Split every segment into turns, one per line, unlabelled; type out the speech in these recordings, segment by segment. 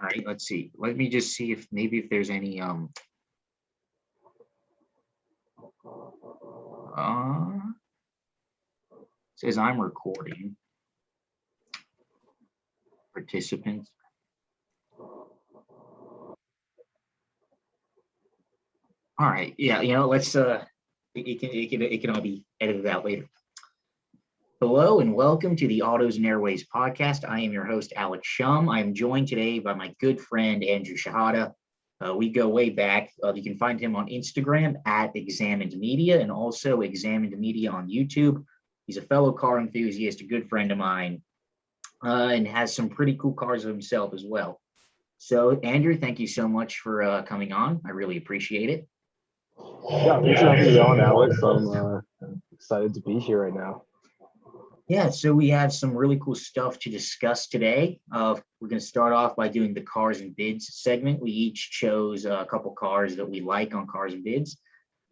All right, let's see. Let me just see if there's any uh says I'm recording participants. All right, yeah, let's it can all be edited out later. Hello and welcome to the Autos and Airways podcast. I am your host, Alex Shum. I am joined today by my good friend, Andrew Shehata. We go way back. You can find him on Instagram at Examined Media and also Examined Media on YouTube. He's a fellow car enthusiast, a good friend of mine, and has some pretty cool cars of himself as well. So, Andrew, thank you so much for coming on. I really appreciate it.
Yeah, thanks for having me on, Alex. I'm excited to be here right now.
Yeah, so we have some really cool stuff to discuss today. We're going to start off by doing the cars and bids segment. We each chose a couple cars that we like on cars and bids.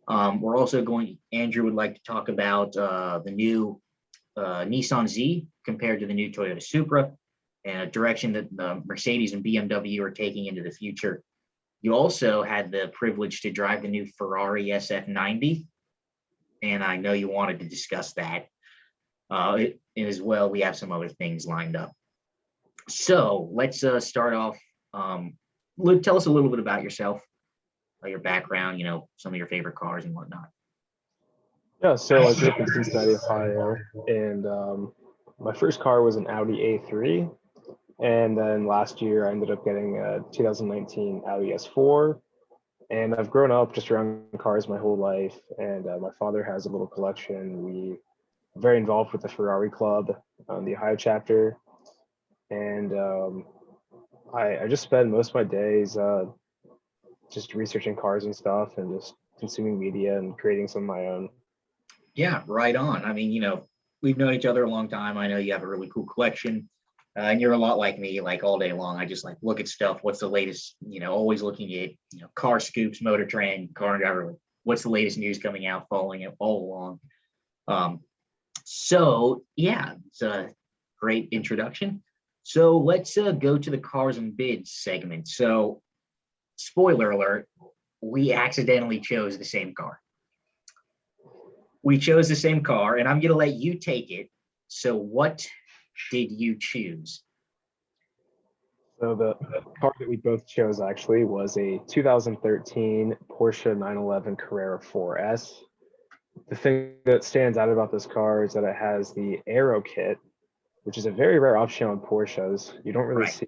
We're also Andrew would like to talk about the new Nissan Z compared to the new Toyota Supra and a direction that the Mercedes and BMW are taking into the future. You also had the privilege to drive the new Ferrari SF90, and I know you wanted to discuss that. And as well, we have some other things lined up. So let's start off. Tell us a little bit about yourself, your background, some of your favorite cars and whatnot.
Yeah, so I grew up in Cincinnati, Ohio, and my first car was an Audi A3. And then last year, I ended up getting a 2019 Audi S4. And I've grown up just around cars my whole life. And my father has a little collection. We very involved with the Ferrari Club, the Ohio chapter, and I just spend most of my days just researching cars and stuff, and just consuming media and creating some of my own.
Yeah, right on. I mean, we've known each other a long time. I know you have a really cool collection, and you're a lot like me. Like all day long, I just like look at stuff. What's the latest? Always looking at car scoops, Motor Trend, Car and Driver. What's the latest news coming out? Following it all along. So yeah, it's a great introduction. So let's go to the cars and bids segment. So spoiler alert, we accidentally chose the same car. We chose the same car, and I'm going to let you take it. So what did you choose?
So the car that we both chose actually was a 2013 Porsche 911 Carrera 4S. The thing that stands out about this car is that it has the Aero kit, which is a very rare option on Porsches. You don't really see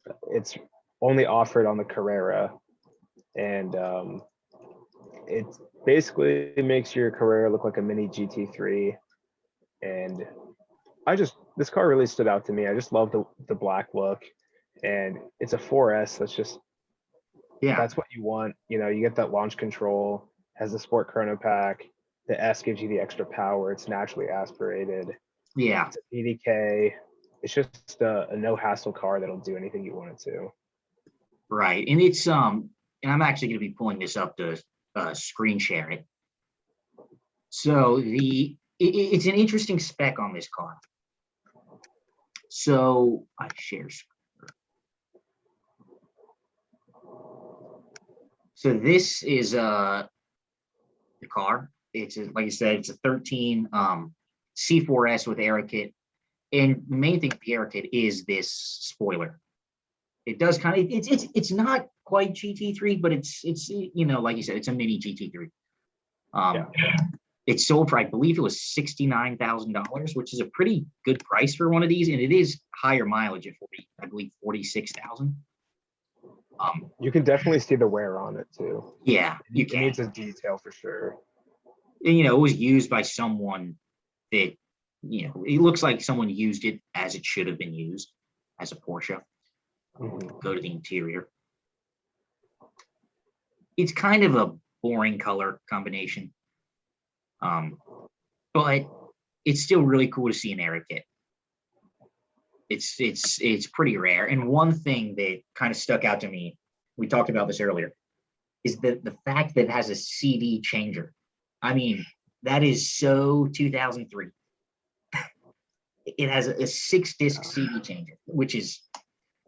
it. It's only offered on the Carrera, and it basically makes your Carrera look like a mini GT3. And this car really stood out to me. I just love the black look, and it's a 4S. That's what you want. You get that launch control, has the sport chrono pack. The S gives you the extra power. It's naturally aspirated.
Yeah.
It's a PDK. It's just a no hassle car that'll do anything you want it to.
Right. And it's and I'm actually going to be pulling this up to screen share it. So it's an interesting spec on this car. So I share. So this is the car. It's like I said, it's a 13 C4S with Aero kit. And the main thing with the Aero kit is this spoiler. It does kind of it's not quite GT3, but it's like you said, it's a mini GT3. It sold for, I believe it was $69,000, which is a pretty good price for one of these, and it is higher mileage at I believe 46,000.
You can definitely see the wear on it too.
Yeah,
it needs a detail for sure.
And, it was used by someone that it looks like someone used it as it should have been used as a Porsche. Go to the interior. It's kind of a boring color combination, but it's still really cool to see an Aero kit. It's pretty rare. And one thing that kind of stuck out to me, we talked about this earlier, is the fact that it has a CD changer. I mean, that is so 2003. It has a 6-disc CD changer, which is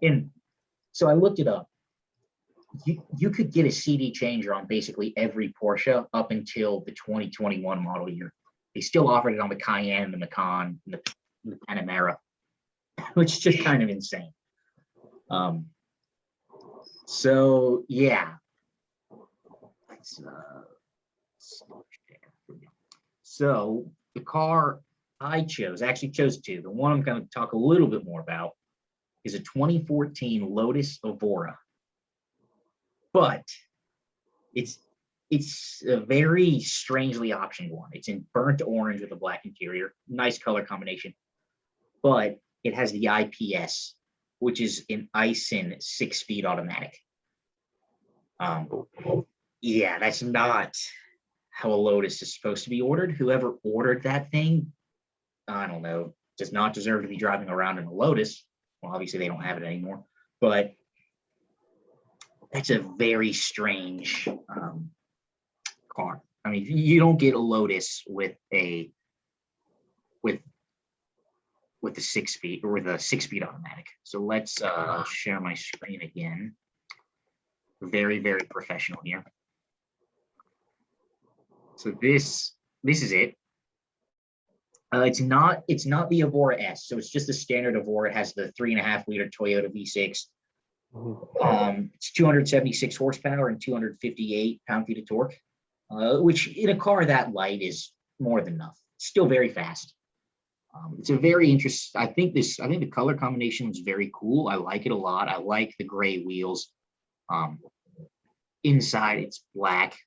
in So I looked it up. You could get a CD changer on basically every Porsche up until the 2021 model year. They still offered it on the Cayenne, the Macan, and the Panamera, which is just kind of insane. So yeah, so the car I actually chose two. The one I'm going to talk a little bit more about is a 2014 Lotus Evora, but it's a very strangely optioned one. It's in burnt orange with a black interior, nice color combination, but it has the IPS, which is an Ison 6-speed automatic. Yeah, that's not how a Lotus is supposed to be ordered. Whoever ordered that thing, I don't know, does not deserve to be driving around in a Lotus. Well, obviously they don't have it anymore, but that's a very strange car. I mean, you don't get a Lotus with the 6-speed or with a 6-speed automatic. So let's share my screen again. Very, very professional here. So this is it. It's not the Evora S, so it's just the standard Evora. It has the 3.5-liter Toyota V6. It's 276 horsepower and 258 pound-feet of torque, which in a car that light is more than enough. It's still very fast. It's a very interesting. I think the color combination is very cool. I like it a lot. I like the gray wheels. Inside it's black.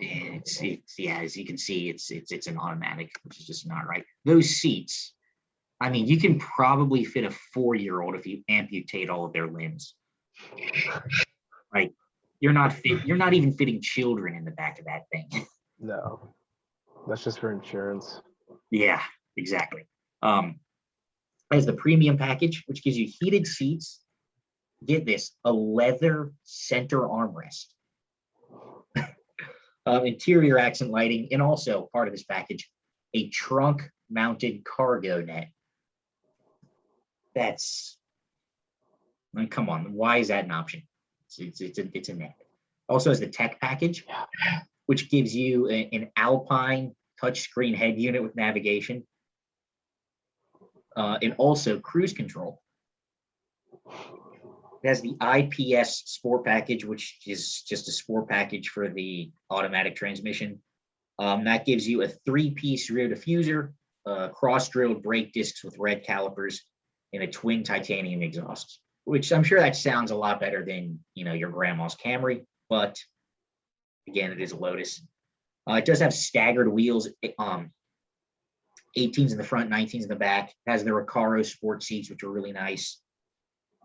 And it's yeah, as you can see, it's an automatic, which is just not right. Those seats, I mean, you can probably fit a 4-year-old if you amputate all of their limbs. Like, you're not even fitting children in the back of that thing.
No, that's just for insurance.
Yeah, exactly. Has the premium package, which gives you heated seats. Get this, a leather center armrest. Interior accent lighting, and also part of this package, a trunk-mounted cargo net. That's, I mean, come on, why is that an option? It's a net. Also has the tech package, which gives you an Alpine touchscreen head unit with navigation, and also cruise control. It has the IPS Sport package, which is just a sport package for the automatic transmission. That gives you a 3-piece rear diffuser, cross-drilled brake discs with red calipers, and a twin titanium exhaust, which I'm sure that sounds a lot better than, your grandma's Camry, but again, it is a Lotus. It does have staggered wheels, 18s in the front, 19s in the back. It has the Recaro sport seats, which are really nice.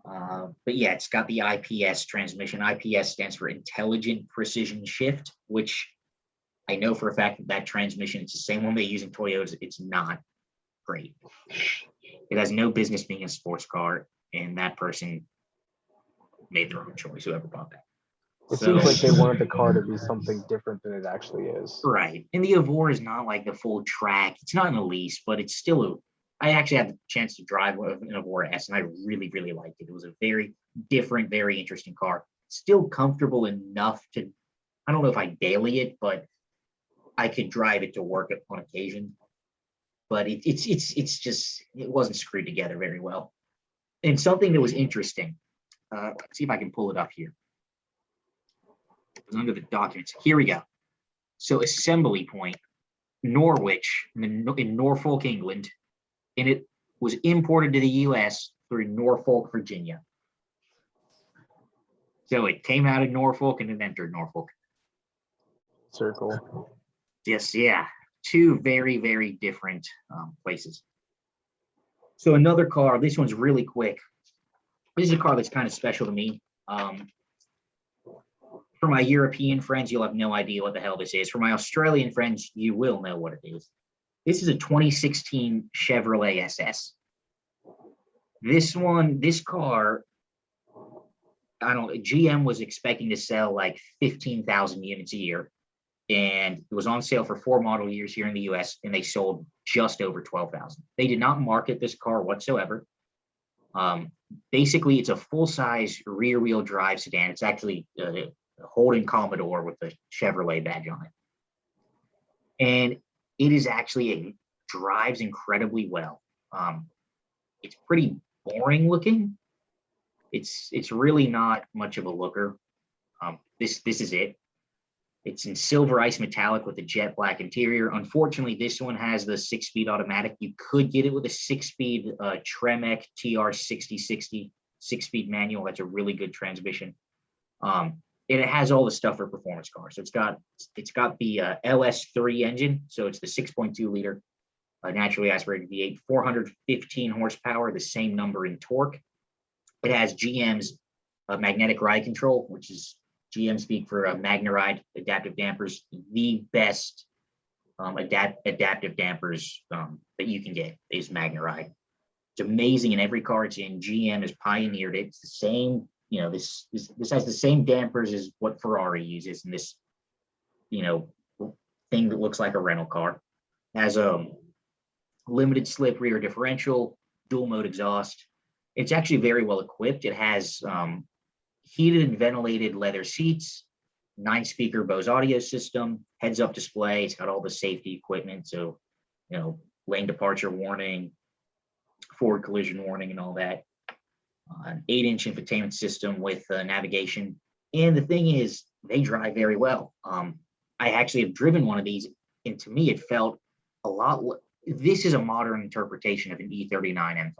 But yeah, it's got the IPS transmission. IPS stands for Intelligent Precision Shift, which I know for a fact that transmission, it's the same one they use in Toyotas. It's not great. It has no business being a sports car, and that person made their own choice, whoever bought that.
It seems like they wanted the car to be something different than it actually is.
Right. And the Evora is not like the full track. It's not an Elise, but it's still I actually had the chance to drive an Evora S, and I really, really liked it. It was a very different, very interesting car. Still comfortable enough to, I don't know if I daily it, but I could drive it to work on occasion. But it's just, it wasn't screwed together very well. And something that was interesting, let's see if I can pull it up here. It was under the documents. Here we go. So assembly point, Norwich, in Norfolk, England, and it was imported to the U.S. through Norfolk, Virginia. So it came out of Norfolk and it entered Norfolk.
Circle.
Yes, yeah. Two very, very different places. So another car, this one's really quick. This is a car that's kind of special to me. For my European friends, you'll have no idea what the hell this is. For my Australian friends, you will know what it is. This is a 2016 Chevrolet SS. This car, GM was expecting to sell like 15,000 units a year, and it was on sale for 4 model years here in the US, and they sold just over 12,000. They did not market this car whatsoever. Basically, it's a full-size rear-wheel drive sedan. It's actually a Holden Commodore with a Chevrolet badge on it, and it is actually drives incredibly well. It's pretty boring looking. It's really not much of a looker. This is it. It's in silver ice metallic with a jet black interior. Unfortunately, this one has the 6-speed automatic. You could get it with a 6-speed Tremec TR6060 6-speed manual. That's a really good transmission. It has all the stuff for performance cars. So it's got the LS3 engine. So it's the 6.2 liter naturally aspirated V8, 415 horsepower, the same number in torque. It has GM's magnetic ride control, which is GM speak for MagneRide adaptive dampers, the best adaptive dampers that you can get is MagneRide. It's amazing in every car it's in. GM has pioneered it. It's the same, this has the same dampers as what Ferrari uses, and this, thing that looks like a rental car. Has a limited slip rear differential, dual mode exhaust. It's actually very well equipped. It has heated and ventilated leather seats, 9-speaker Bose audio system, heads-up display. It's got all the safety equipment, so lane departure warning, forward collision warning, and all that. An 8-inch infotainment system with navigation. And the thing is, they drive very well. I actually have driven one of these, and to me, it felt a lot. This is a modern interpretation of an E39 M5.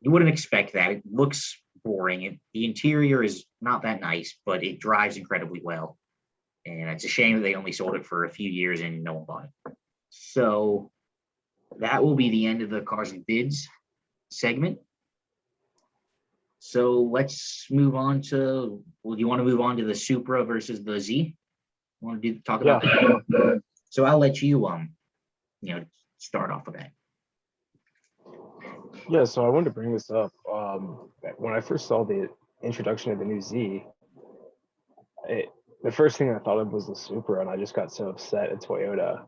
You wouldn't expect that. It looks boring. The interior is not that nice, but it drives incredibly well. And it's a shame that they only sold it for a few years and no one bought it. So that will be the end of the cars and bids segment. So let's move on to, do you want to move on to the Supra versus the Z? You want to talk about that? So I'll let you, start off with that.
Yeah, so I wanted to bring this up. When I first saw the introduction of the new Z, the first thing I thought of was the Supra, and I just got so upset at Toyota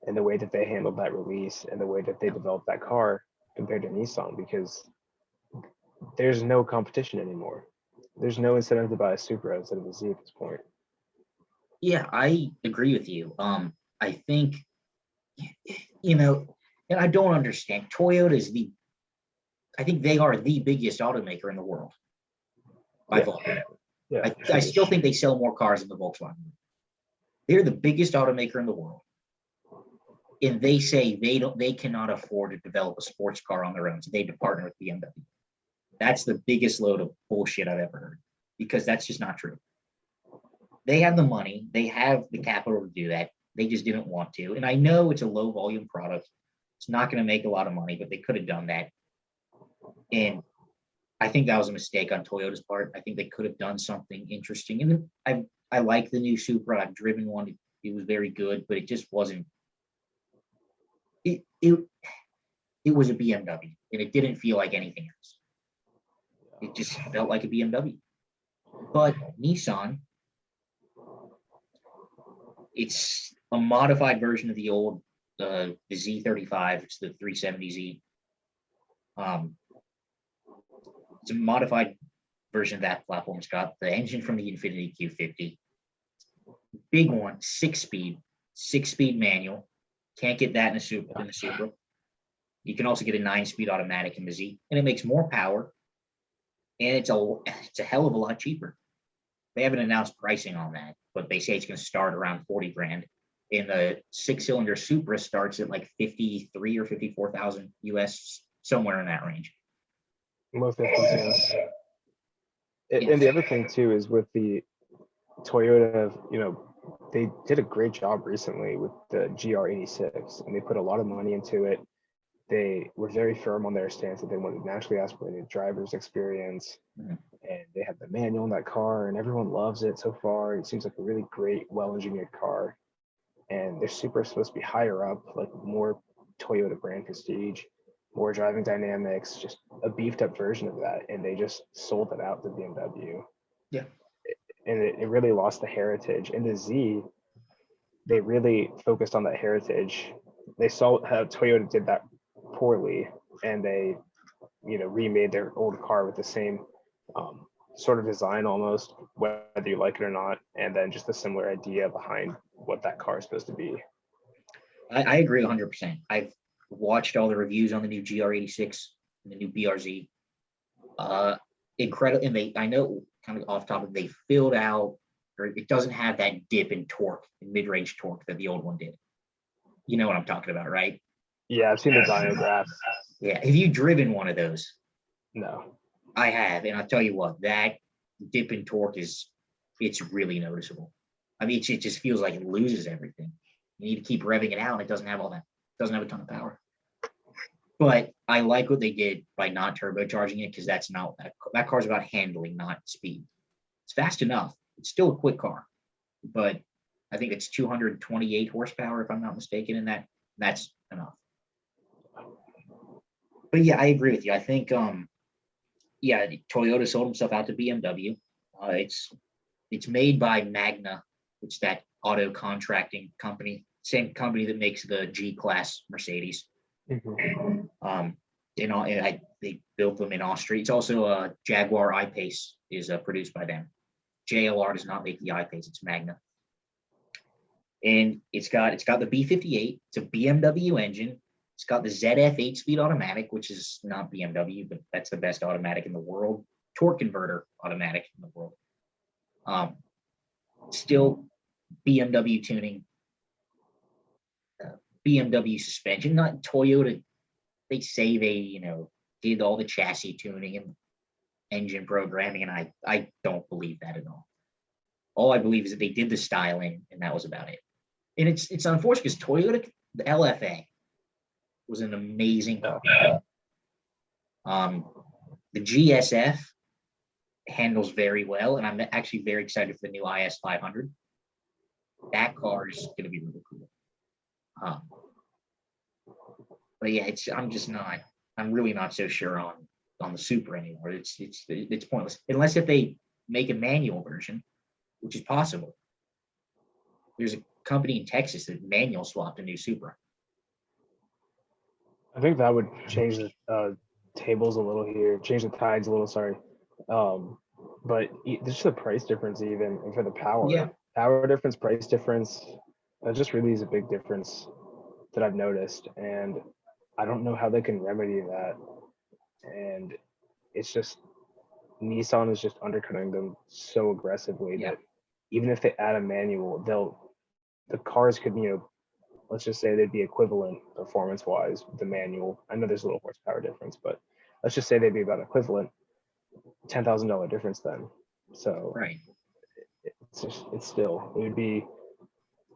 and the way that they handled that release and the way that they developed that car compared to Nissan, because there's no competition anymore. There's no incentive to buy a Supra instead of a Z at this point.
Yeah, I agree with you. I think, and I don't understand. Toyota is I think they are the biggest automaker in the world by volume.
Yeah,
I still think they sell more cars than the Volkswagen. They're the biggest automaker in the world, and they say they cannot afford to develop a sports car on their own, so they have to partner with BMW. That's the biggest load of bullshit I've ever heard, because that's just not true. They have the money, they have the capital to do that. They just didn't want to. And I know it's a low volume product. It's not going to make a lot of money, but they could have done that. And I think that was a mistake on Toyota's part. I think they could have done something interesting. And I like the new Supra. I've driven one. It was very good, but it just wasn't. It was a BMW, and it didn't feel like anything else. It just felt like a BMW. But Nissan, it's a modified version of the old the Z35. It's the 370Z. It's a modified version of that platform. It's got the engine from the Infiniti Q50. Big one, 6-speed manual. Can't get that in the Supra. You can also get a 9-speed automatic in the Z, and it makes more power, and it's a hell of a lot cheaper. They haven't announced pricing on that, but they say it's going to start around 40 grand. And the 6-cylinder Supra starts at like 53 or 54,000 US, somewhere in that range.
Most definitely. And the other thing too is with the Toyota, they did a great job recently with the GR86, and they put a lot of money into it. They were very firm on their stance that they wanted naturally aspirated driver's experience, and they had the manual in that car, and everyone loves it so far. It seems like a really great, well-engineered car, and they're supposed to be higher up, like more Toyota brand prestige, more driving dynamics, just a beefed up version of that, and they just sold it out to BMW.
Yeah.
And it really lost the heritage. And the Z, they really focused on that heritage. They saw how Toyota did that poorly, and they remade their old car with the same sort of design almost, whether you like it or not, and then just a similar idea behind what that car is supposed to be.
I agree 100%. I've watched all the reviews on the new GR86 and the new BRZ. Incredible, and I know, kind of off topic, they filled out, or it doesn't have that dip in torque, in mid-range torque that the old one did. You know what I'm talking about, right?
Yeah, I've seen the dyno graphs.
Yeah, have you driven one of those?
No.
I have, and I'll tell you what, that dip in torque it's really noticeable. I mean, it just feels like it loses everything. You need to keep revving it out, and it doesn't have all that. It doesn't have a ton of power. But I like what they did by not turbocharging it, because that's not that car's about handling, not speed. It's fast enough. It's still a quick car, but I think it's 228 horsepower, if I'm not mistaken, and that's enough. But yeah, I agree with you. I think Toyota sold himself out to BMW. It's made by Magna, which is that auto contracting company, same company that makes the G-Class Mercedes.
Mm-hmm.
They built them in Austria. It's also Jaguar I-Pace is produced by them. JLR does not make the I-Pace; it's Magna. And it's got the B58. It's a BMW engine. It's got the ZF 8-speed automatic, which is not BMW, but that's the best automatic in the world. Torque converter automatic in the world. Still BMW tuning, BMW suspension, not Toyota. They say they, did all the chassis tuning and engine programming, and I don't believe that at all. All I believe is that they did the styling, and that was about it. And it's unfortunate because Toyota, the LFA, was an amazing car. The GSF handles very well, and I'm actually very excited for the new IS 500. That car is going to be really cool. But yeah, I'm really not so sure on the Supra anymore. It's pointless unless if they make a manual version, which is possible. There's a company in Texas that manual swapped a new Supra.
I think that would change the tables a little here, change the tides a little. Sorry, but there's just a price difference even, and for the power difference, price difference, that just really is a big difference that I've noticed, and I don't know how they can remedy that. And it's just Nissan is just undercutting them so aggressively that even if they add a manual, the cars could, let's just say they'd be equivalent performance-wise with the manual. I know there's a little horsepower difference, but let's just say they'd be about equivalent. $10,000 difference then. So
right,
it would be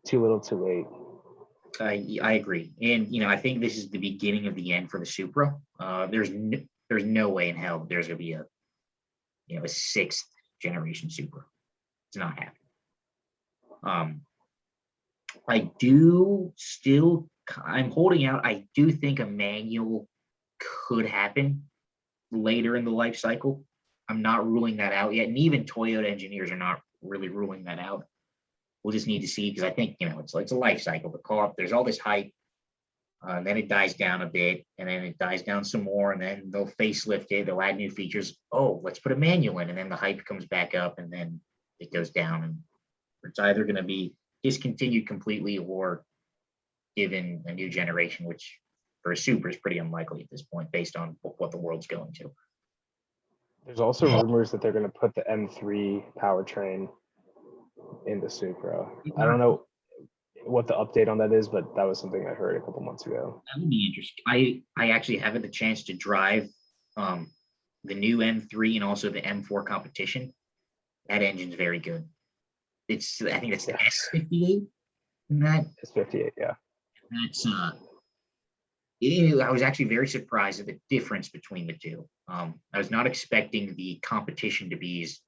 too little, too late.
I agree, and I think this is the beginning of the end for the Supra. There's no way in hell there's going to be a 6th generation Supra. It's not happening. I'm holding out. I do think a manual could happen later in the life cycle. I'm not ruling that out yet, and even Toyota engineers are not really ruling that out. We'll just need to see, because I think it's a life cycle. The car, there's all this hype, then it dies down a bit, and then it dies down some more, and then they'll facelift it, they'll add new features. Oh, let's put a manual in, and then the hype comes back up, and then it goes down, and it's either going to be discontinued completely or given a new generation, which for a Supra is pretty unlikely at this point, based on what the world's going to.
There's also rumors that they're going to put the M3 powertrain in the Supra. I don't know what the update on that is, but that was something I heard a couple months ago.
That would be interesting. I actually haven't the chance to drive the new M3 and also the M4 competition. That engine's very good. I think it's the S58.
S58, yeah.
That's I was actually very surprised at the difference between the two. I was not expecting the competition to be as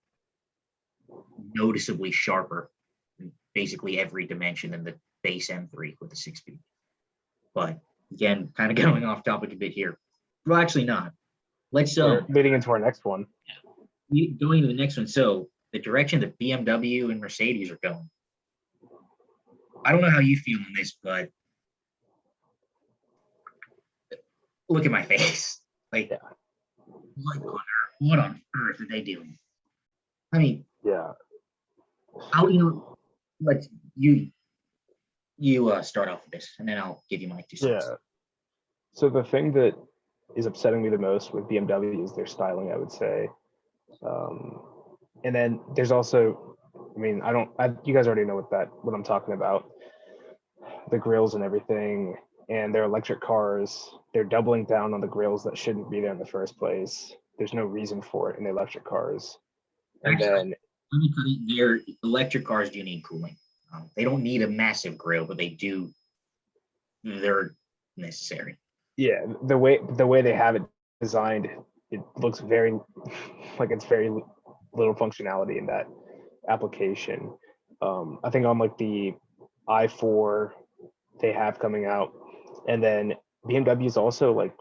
noticeably sharper in basically every dimension than the base M3 with the 6-speed. But again, kind of going off topic a bit here. Well, actually not. Let's
We're leading into our next one.
Going to the next one. So the direction that BMW and Mercedes are going. I don't know how you feel on this, but look at my face. Like on earth? What on earth are they doing? I mean,
Yeah.
how do you let you start off with this, and then I'll give you my 2 cents.
Yeah. So the thing that is upsetting me the most with BMW is their styling, I would say. Um, and then there's also, I mean, you guys already know what I'm talking about. The grills and everything, and their electric cars, they're doubling down on the grills that shouldn't be there in the first place. There's no reason for it in the electric cars. And
Actually,
then,
let me tell you, their electric cars do need cooling. They don't need a massive grill, but they do. They're necessary.
yeah, the way they have it designed, it looks very like it's very little functionality in that application. I think on like the i4 they have coming out, and then BMW is also like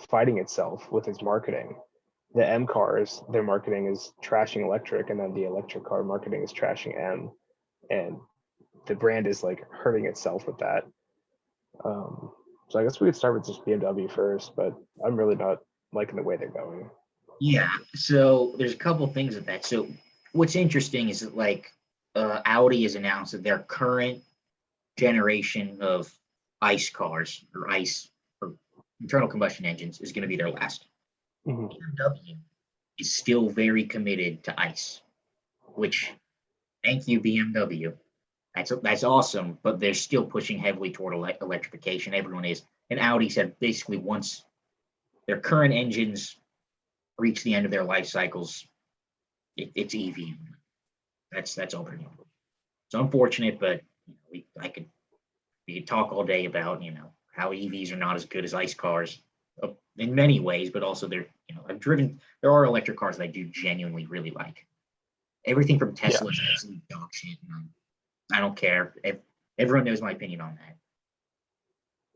fighting itself with its marketing. The M cars, their marketing is trashing electric, and then the electric car marketing is trashing M, and the brand is like hurting itself with that. So I guess we could start with just BMW first, but I'm really not liking the way they're going.
Yeah. So there's a couple things with that. So what's interesting is that like Audi has announced that their current generation of ICE cars or ICE or internal combustion engines is going to be their last.
Mhm.
BMW is still very committed to ICE, which thank you BMW. That's awesome, but they're still pushing heavily toward electrification. Everyone is, and Audi said basically once their current engines reach the end of their life cycles, it's EV. That's all they're doing. It's unfortunate, but we could talk all day about how EVs are not as good as ICE cars in many ways, but also I've driven. There are electric cars that I do genuinely really like. Everything from
Yeah,
Tesla is absolute dog shit. And I don't care. Everyone knows my opinion on that.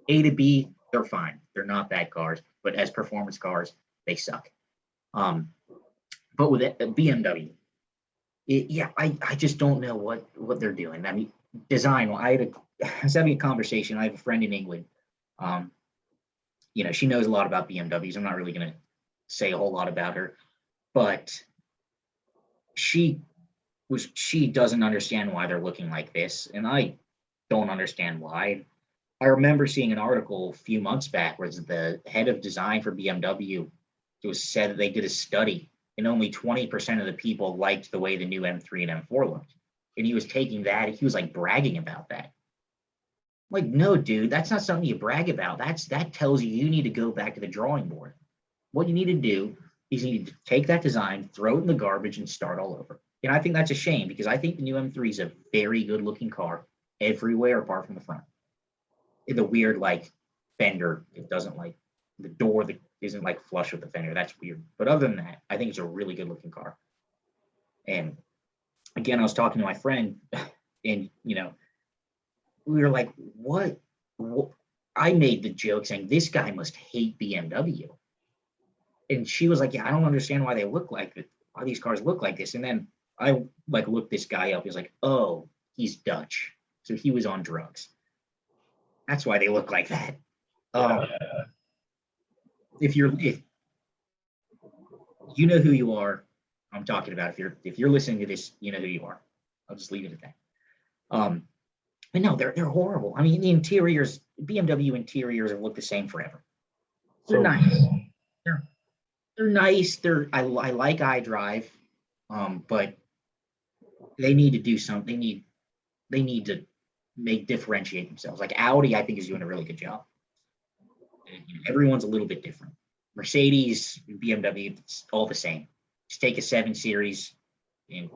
A to B, they're fine. They're not bad cars, but as performance cars, they suck. Um, but with BMW, yeah, I just don't know what they're doing. I mean, design. Well, I was having a conversation. I have a friend in England. Um, she knows a lot about BMWs. I'm not really going to say a whole lot about her, but she she doesn't understand why they're looking like this, and I don't understand why. I remember seeing an article a few months back where the head of design for BMW, it was said that they did a study and only 20% of the people liked the way the new M3 and M4 looked. And he was taking that, he was like bragging about that. Like, no, dude, that's not something you brag about. That tells you need to go back to the drawing board. What you need to do is you need to take that design, throw it in the garbage, and start all over. And I think that's a shame because I think the new M3 is a very good looking car everywhere apart from the front. The weird like fender, it doesn't like the door that isn't like flush with the fender. That's weird. But other than that, I think it's a really good looking car. And again, I was talking to my friend, and we were like, what? I made the joke saying this guy must hate BMW, and she was like, yeah, I don't understand why they look like it. Why these cars look like this? And then I like looked this guy up. He was like, oh, he's Dutch, so he was on drugs. That's why they look like that.
yeah,
If you know who you are, I'm talking about. If you're listening to this, you know who you are. I'll just leave it at that. Um, but no, they're horrible. I mean, the interiors, BMW interiors have looked the same forever. They're
so
nice. They're they're nice. I like iDrive, but they need to do something. They need to make differentiate themselves. Like Audi, I think is doing a really good job. And, everyone's a little bit different. Mercedes, BMW, it's all the same. Just take a 7 Series, and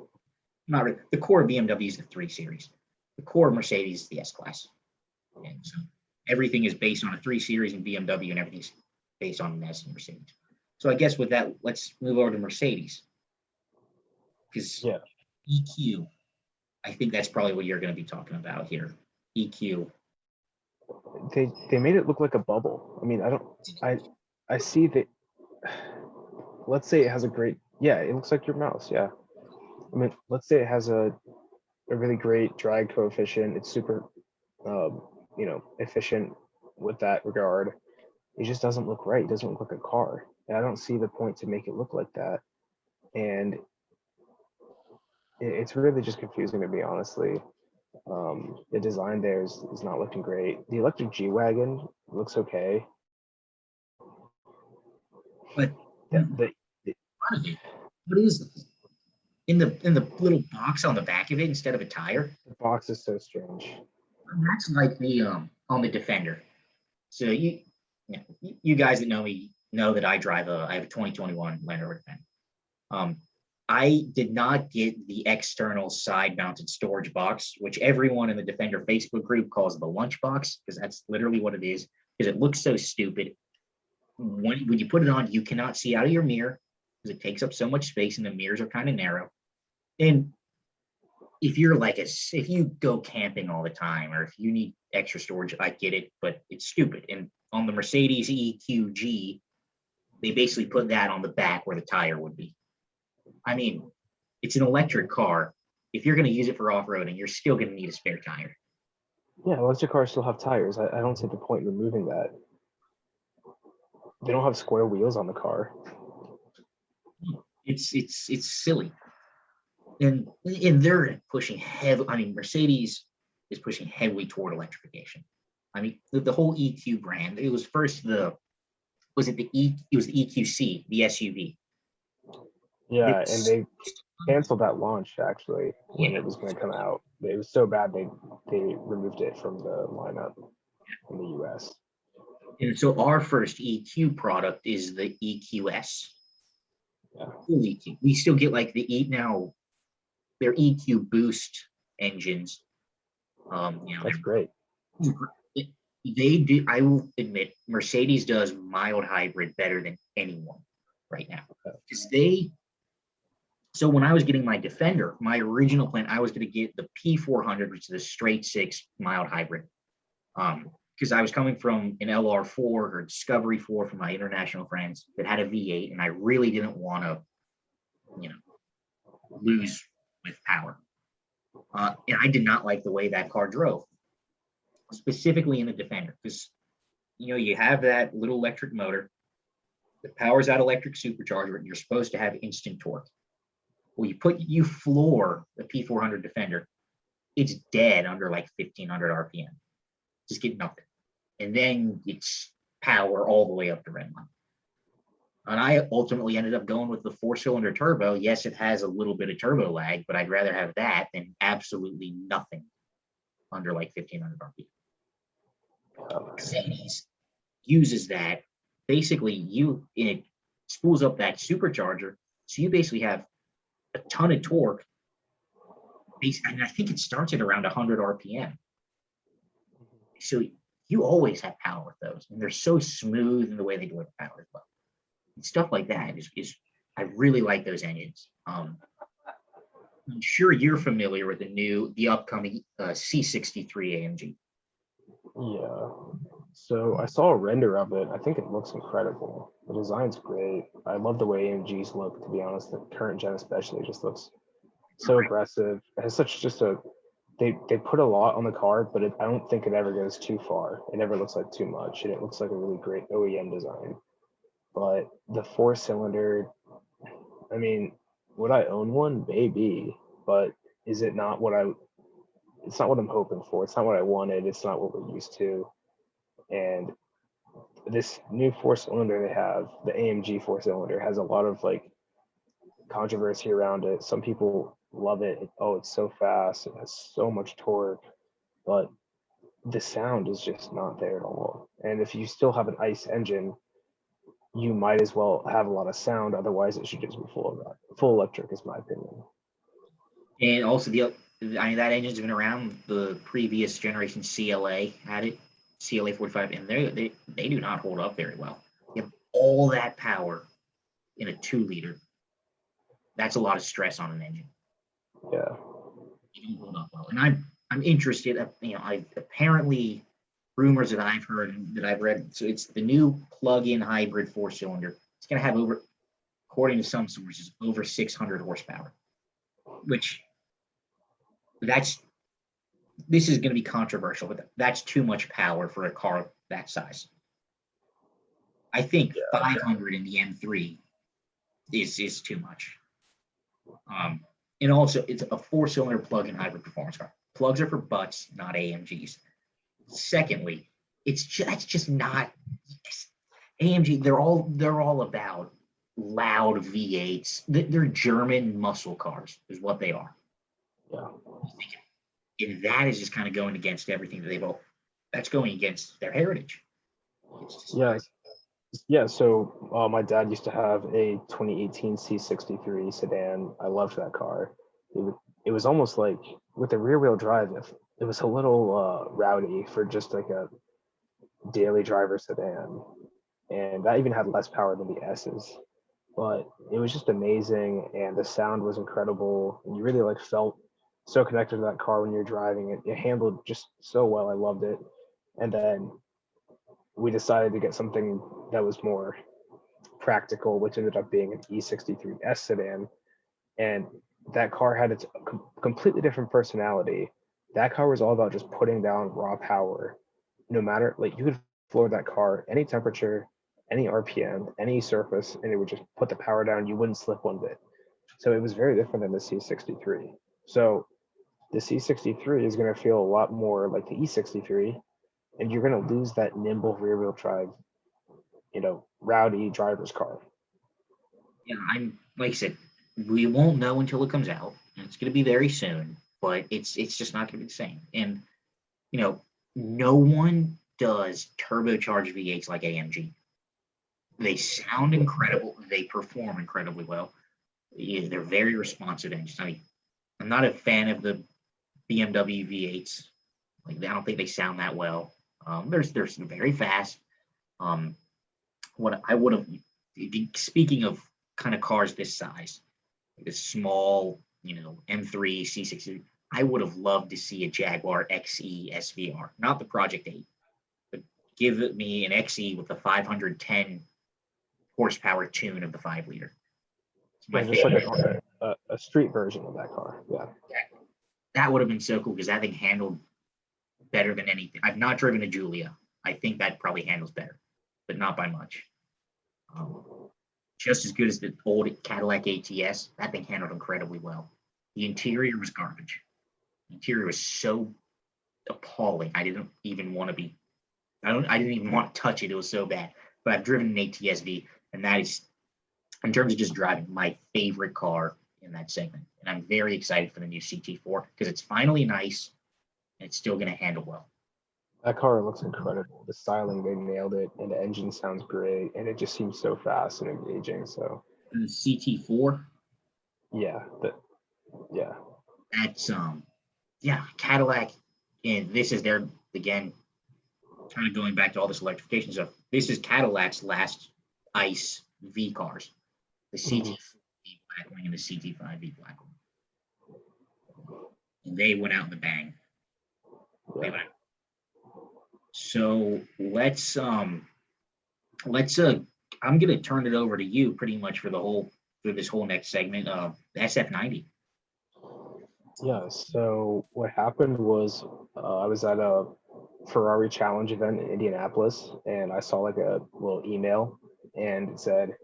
not really, the core of BMW is the 3 Series. The core of Mercedes is the S Class. And so everything is based on a 3 Series in BMW, and everything's based on an S in Mercedes. So I guess with that, let's move over to Mercedes because
yeah,
EQ. I think that's probably what you're going to be talking about here. EQ.
they made it look like a bubble. I mean, I see that. Let's say it has a great, yeah, it looks like your mouse. Yeah, I mean, let's say it has a really great drag coefficient. It's super, efficient with that regard. it just doesn't look right. It doesn't look like a car. And I don't see the point to make it look like that. And it's really just confusing to me, honestly. The design there is not looking great. The electric G-Wagon looks okay.
But
Yeah,
what is this? In the little box on the back of it instead of a tire?
the box is so strange.
That's like the on the Defender. So you guys that know me know that I have a 2021 Land Rover Defender. I did not get the external side mounted storage box, which everyone in the Defender Facebook group calls the lunch box, because that's literally what it is, because it looks so stupid. When you put it on, you cannot see out of your mirror because it takes up so much space and the mirrors are kind of narrow. And if you're like if you go camping all the time or if you need extra storage, I get it, but it's stupid. And on the Mercedes EQG, they basically put that on the back where the tire would be. I mean, it's an electric car. If you're going to use it for off-roading, you're still going to need a spare tire.
Yeah, electric cars still have tires. I don't see the point in removing that. They don't have square wheels on the car.
It's silly. And they're pushing heavy. I mean, Mercedes is pushing heavily toward electrification. I mean, the whole EQ brand. It was first it was the EQC, the SUV.
Yeah, and they canceled that launch actually when it was going to come out. It was so bad they removed it from the lineup in the US.
And so our first EQ product is the EQS.
Yeah.
EQ. We still get like now their EQ boost engines.
That's great.
They do. I will admit, Mercedes does mild hybrid better than anyone right now. Because so when I was getting my Defender, my original plan, I was going to get the P400, which is the straight six mild hybrid. Because I was coming from an LR4 or Discovery 4 from my international friends that had a V8, and I really didn't want to, lose with power. And I did not like the way that car drove, specifically in the Defender, because you have that little electric motor that powers that electric supercharger, and you're supposed to have instant torque. Well, you floor the P400 Defender, it's dead under like 1500 RPM. Just get nothing. And then it's power all the way up to redline. And I ultimately ended up going with the 4-cylinder turbo. Yes, it has a little bit of turbo lag, but I'd rather have that than absolutely nothing under like 1500 RPM. Mercedes uses that. Basically, it spools up that supercharger. So you basically have a ton of torque. And I think it starts at around 100 RPM. So you always have power with those. And they're so smooth in the way they deliver power as well. And stuff like that is I really like those engines. I'm sure you're familiar with the upcoming C63 Amg.
Yeah. So I saw a render of it. I think it looks incredible. The design's great. I love the way AMGs look, to be honest. The current gen especially just looks so aggressive. It has they put a lot on the car, but I don't think it ever goes too far. It never looks like too much, and it looks like a really great OEM design. But the 4-cylinder, I mean, would I own one? Maybe, but is it not it's not what I'm hoping for. It's not what I wanted. It's not what we're used to. And this new 4-cylinder they have, the AMG 4-cylinder, has a lot of like controversy around it. Some people love it. Oh, it's so fast. It has so much torque, but the sound is just not there at all. And if you still have an ICE engine, you might as well have a lot of sound. Otherwise, it should just be full electric, is my opinion.
And also that engine's been around. The previous generation CLA had it, CLA 45, and they do not hold up very well. You have all that power in a 2-liter. That's a lot of stress on an engine.
Yeah.
It don't hold up well. And I'm interested. I apparently rumors that I've heard and that I've read. So it's the new plug-in hybrid 4-cylinder. It's going to have according to some sources, over 600 horsepower, which this is going to be controversial, but that's too much power for a car that size. I think 500 in the M3 is too much. And also, it's a 4-cylinder plug-in hybrid performance car. Plugs are for butts, not AMGs. Secondly, that's just not AMG. They're all about loud V8s. They're German muscle cars, is what they are.
Yeah.
And that is just kind of going against everything that they've all. That's going against their heritage.
Yeah. Yeah. So my dad used to have a 2018 C63 sedan. I loved that car. It was almost like with the rear wheel drive, it was a little rowdy for just like a daily driver sedan. And that even had less power than the S's. But it was just amazing, and the sound was incredible, and you really like felt so connected to that car when you're driving it. It handled just so well. I loved it. And then we decided to get something that was more practical, which ended up being an E63S sedan. And that car had its completely different personality. That car was all about just putting down raw power. No matter, like, you could floor that car any temperature, any RPM, any surface, and it would just put the power down. You wouldn't slip one bit. So it was very different than the C63. So the C63 is going to feel a lot more like the E63, and you're going to lose that nimble rear wheel drive, rowdy driver's car.
Yeah, I'm like I said, we won't know until it comes out, and it's going to be very soon. But it's just not going to be the same. And no one does turbocharged V8s like AMG. They sound incredible. They perform incredibly well. Yeah, they're very responsive engines. I'm not a fan of the BMW V8s. Like, I don't think they sound that well. They're very fast. What I would have, speaking of kind of cars this size, like a small, M3 C63, I would have loved to see a Jaguar XE SVR, not the Project 8, but give me an XE with the 510 horsepower tune of the 5-liter.
Yeah, just like a street version of that car. Yeah.
That would have been so cool because that thing handled better than anything. I've not driven a Giulia. I think that probably handles better, but not by much. Just as good as the old Cadillac ATS. That thing handled incredibly well. The interior was garbage. The interior was so appalling. I didn't even want to touch it. It was so bad. But I've driven an ATS-V, and that is, in terms of just driving, my favorite car in that segment. And I'm very excited for the new CT4 because it's finally nice and it's still going to handle well.
That car looks incredible. The styling, they nailed it, and the engine sounds great, and it just seems so fast and engaging. So
And the CT4,
yeah,
that's Cadillac, and this is their, again, kind of going back to all this electrification stuff. This is Cadillac's last ICE V cars, the CT4 V Blackwing and the CT5 V Blackwing. And they went out in the bang.
Yeah.
So let's I'm gonna turn it over to you pretty much for this whole next segment of SF90.
Yeah. So what happened was I was at a Ferrari Challenge event in Indianapolis, and I saw like a little email, and it said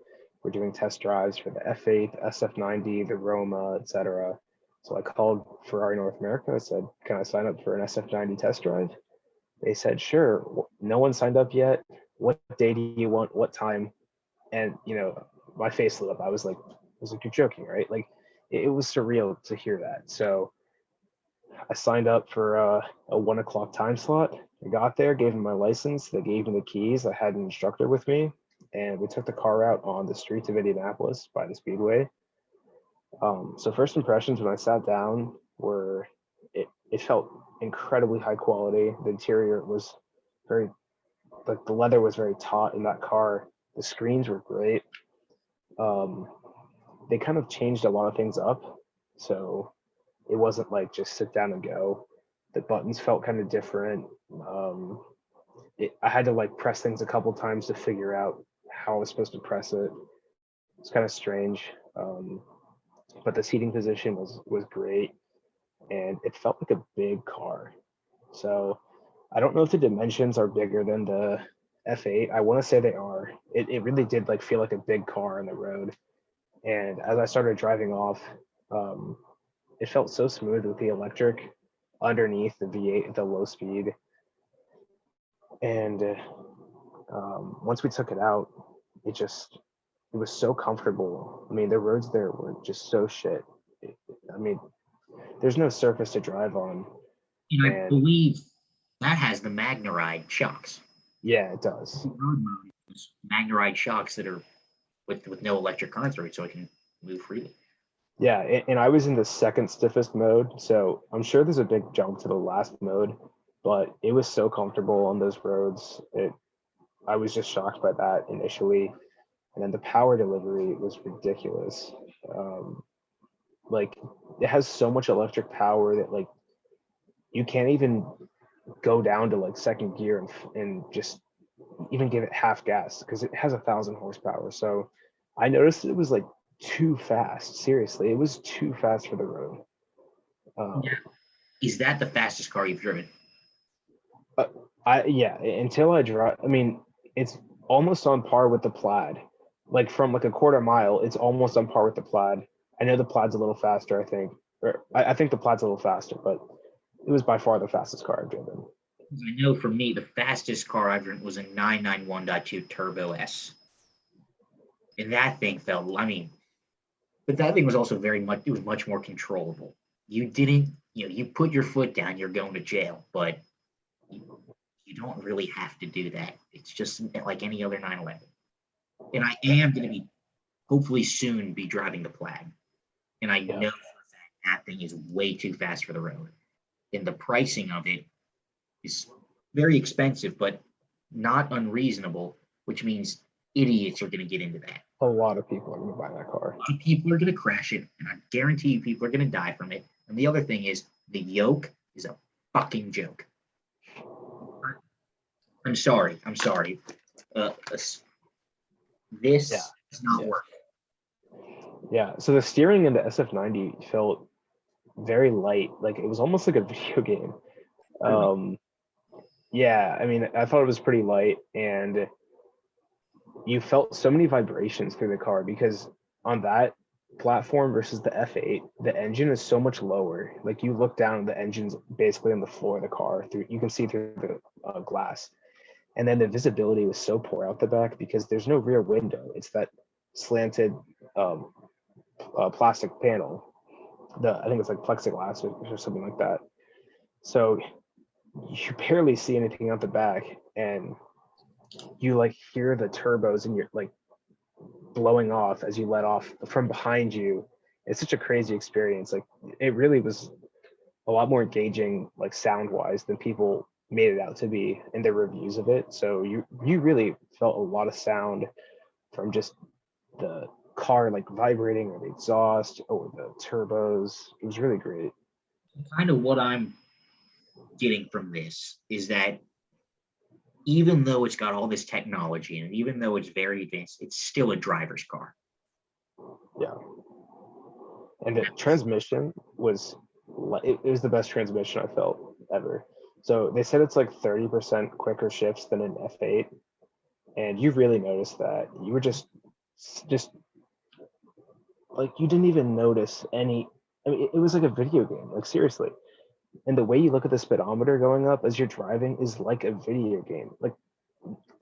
we're doing test drives for the F8, SF90, the Roma, etc. So I called Ferrari North America. I said, "Can I sign up for an SF90 test drive?" They said, "Sure." No one signed up yet. What day do you want? What time? And my face lit up. I was like, "You're joking, right?" Like, it was surreal to hear that. So I signed up for a 1 o'clock time slot. I got there, gave them my license. They gave me the keys. I had an instructor with me, and we took the car out on the streets of Indianapolis by the Speedway. So first impressions when I sat down were it felt incredibly high quality. The interior was very, like, the leather was very taut in that car. The screens were great. They kind of changed a lot of things up. So it wasn't like just sit down and go. The buttons felt kind of different. I had to like press things a couple times to figure out how I was supposed to press it. It's kind of strange. But the seating position was great, and it felt like a big car. So I don't know if the dimensions are bigger than the F8. I want to say they are. It really did like feel like a big car on the road. And as I started driving off, um, it felt so smooth with the electric underneath the V8, the low speed. And once we took it out, it was so comfortable. I mean, the roads there were just so shit. I mean, there's no surface to drive on.
And I
And
believe that has the Magnaride shocks.
yeah, it does.
Road mode is Magnaride shocks that are with no electric current through it, so it can move freely.
Yeah, and I was in the second stiffest mode, so I'm sure there's a big jump to the last mode, but it was so comfortable on those roads. I was just shocked by that initially, and then the power delivery was ridiculous. Um, like it has so much electric power that like you can't even go down to like second gear and just even give it half gas because it has 1,000 horsepower. So I noticed it was like too fast. Seriously, it was too fast for the road.
Yeah.
Um,
Is that the fastest car you've driven?
until I drive. I mean, it's almost on par with the Plaid. Like from like a quarter mile, it's almost on par with the Plaid. I know the Plaid's a little faster. I think, or I think the Plaid's a little faster, but it was by far the fastest car I've driven.
I know for me, the fastest car I've driven was a 991.2 Turbo S. And that thing felt, I mean, but that thing was also it was much more controllable. You didn't, you put your foot down, you're going to jail, but you don't really have to do that. It's just like any other 911. And I am going to be, hopefully soon, be driving the Plaid. And I
Yeah.
know for a fact that thing is way too fast for the road. And the pricing of it is very expensive, but not unreasonable, which means idiots are going to get into that.
A lot of people are going to buy that car.
A lot of people are going to crash it, and I guarantee you people are going to die from it. And the other thing is the yoke is a fucking joke. I'm sorry. This
Yeah.
is not
Yeah.
working.
Yeah. So the steering in the SF90 felt very light. Like it was almost like a video game. Yeah. I mean, I thought it was pretty light, and you felt so many vibrations through the car because on that platform versus the F8, the engine is so much lower. Like you look down, the engine's basically on the floor of the car. You can see through the glass, and then the visibility was so poor out the back because there's no rear window. It's that slanted um, plastic panel. I think it's like plexiglass or something like that. So you barely see anything out the back, and you like hear the turbos and you're like blowing off as you let off from behind you. It's such a crazy experience. Like it really was a lot more engaging, like sound wise, than people made it out to be in their reviews of it. So you really felt a lot of sound from just the car like vibrating or the exhaust or the turbos. It was really great.
Kind of what I'm getting from this is that even though it's got all this technology and even though it's very advanced, it's still a driver's car.
Yeah. And the transmission was it was the best transmission I felt ever. So they said it's like 30% quicker shifts than an F8, and you really noticed that. You were just like you didn't even notice any. I mean, it was like a video game. Like seriously, and the way you look at the speedometer going up as you're driving is like a video game. Like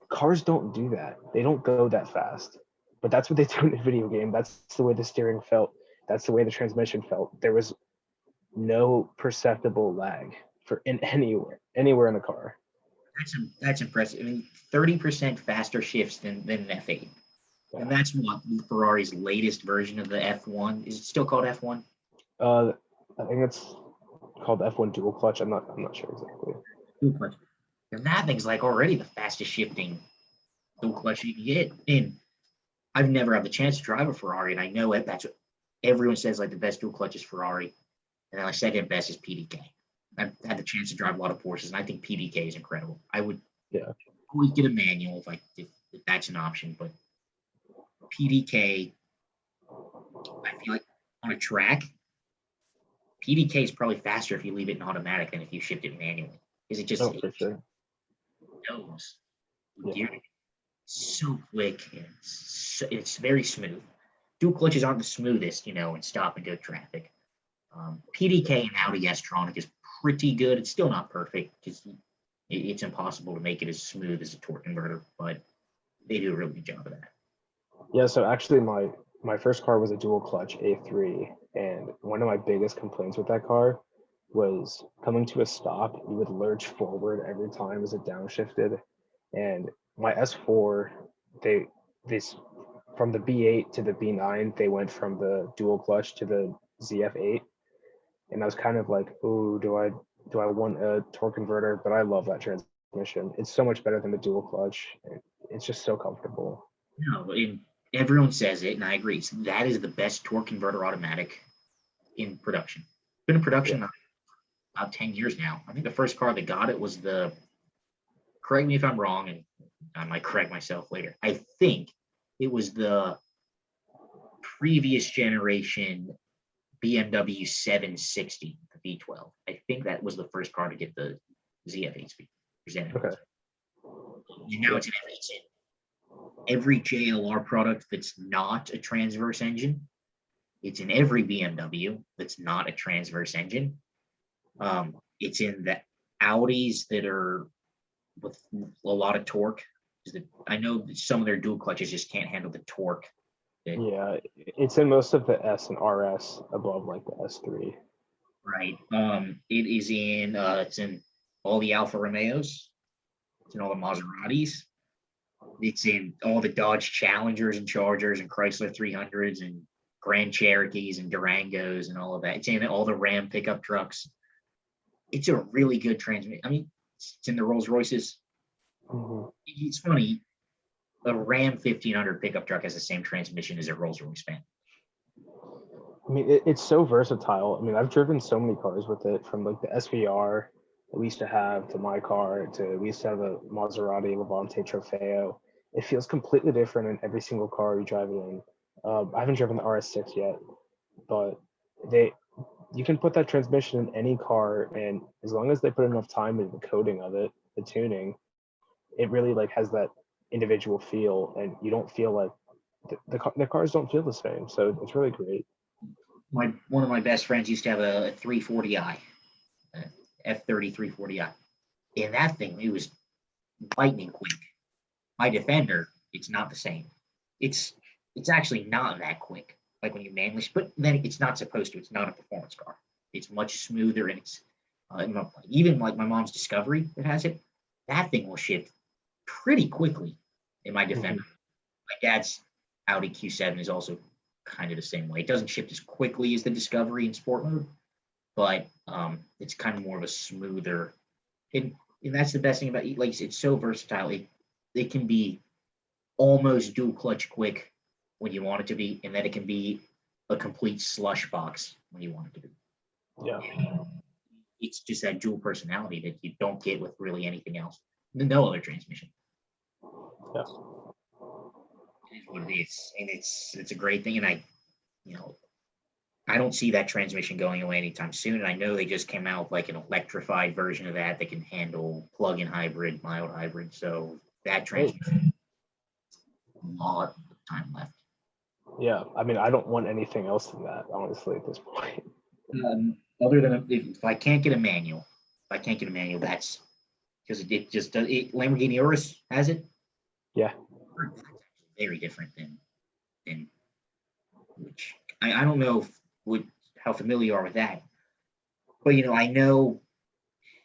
cars don't do that. They don't go that fast. But that's what they do in a video game. That's the way the steering felt. That's the way the transmission felt. There was no perceptible lag for in anywhere in the car.
That's impressive. I mean, 30% faster shifts than an F8.
Yeah.
And that's what Ferrari's latest version of the F1. Is it still called F1?
I think it's called F1 dual clutch. I'm not sure exactly.
Dual clutch. And that thing's like already the fastest shifting dual clutch you can get. And I've never had the chance to drive a Ferrari, and I know that's what everyone says, like the best dual clutch is Ferrari, and then my second best is PDK. I've had the chance to drive a lot of Porsches, and I think PDK is incredible. I would always get a manual if that's an option, but PDK, I feel like on a track, PDK is probably faster if you leave it in automatic than if you shift it manually, because it just
For sure.
knows.
Yeah.
Gear so quick. And it's very smooth. Dual clutches aren't the smoothest, in stop and go traffic. PDK and Audi S-tronic is pretty good. It's still not perfect because it's impossible to make it as smooth as a torque converter, but they do a really good job of that.
Yeah, so actually my first car was a dual clutch A3, and one of my biggest complaints with that car was coming to a stop, you would lurch forward every time as it downshifted. And my S4, they this from the B8 to the B9, they went from the dual clutch to the ZF8. And I was kind of like, oh, do I want a torque converter? But I love that transmission. It's so much better than the dual clutch. It's just so comfortable.
No, and everyone says it, and I agree. So that is the best torque converter automatic in production. Been in production about 10 years now. I think the first car that got it was correct me if I'm wrong, and I might correct myself later. I think it was the previous generation BMW 760, the V12. I think that was the first car to get the ZF8 speed presented.
Okay.
And now it's in every JLR product that's not a transverse engine. It's in every BMW that's not a transverse engine. It's in the Audis that are with a lot of torque. I know that some of their dual clutches just can't handle the torque.
Yeah, it's in most of the S and RS above like the S3.
Right. It is in it's in all the Alfa Romeos. It's in all the Maseratis. It's in all the Dodge Challengers and Chargers and Chrysler 300s and Grand Cherokees and Durangos and all of that. It's in all the Ram pickup trucks. It's a really good transmission. I mean, it's in the Rolls Royces.
Mm-hmm.
It's funny. A Ram 1500 pickup truck has the same transmission as a Rolls Royce fan.
I mean, it's so versatile. I mean, I've driven so many cars with it, from like the SVR that we used to have to my car to we used to have a Maserati Levante Trofeo. It feels completely different in every single car you drive it in. I haven't driven the RS6 yet, but you can put that transmission in any car, and as long as they put enough time into the coding of it, the tuning, it really like has that individual feel, and you don't feel like the cars don't feel the same. So it's really great.
One of my best friends used to have a 340i, F30 340i. And that thing, it was lightning quick. My Defender, it's not the same. It's actually not that quick. Like when you manually, but then it's not supposed to. It's not a performance car. It's much smoother, and it's even like my mom's Discovery that has it. That thing will shift pretty quickly in my Defender. My dad's Audi Q7 is also kind of the same way. It doesn't shift as quickly as the Discovery in sport mode, but it's kind of more of a smoother. And that's the best thing about it. Like it's so versatile. It can be almost dual clutch quick when you want it to be, and then it can be a complete slush box when you want it to be.
Yeah.
It's just that dual personality that you don't get with really anything else. No other transmission.
Yeah.
It is what it is, and it's a great thing. And I don't see that transmission going away anytime soon. And I know they just came out with like an electrified version of that can handle plug-in hybrid, mild hybrid. So that transmission, a lot of time left.
Yeah, I mean, I don't want anything else than that, honestly, at this point.
Other than if I can't get a manual, that's because it just does. Lamborghini Urus has it.
Yeah.
Very different than which I don't know how familiar you are with that, but I know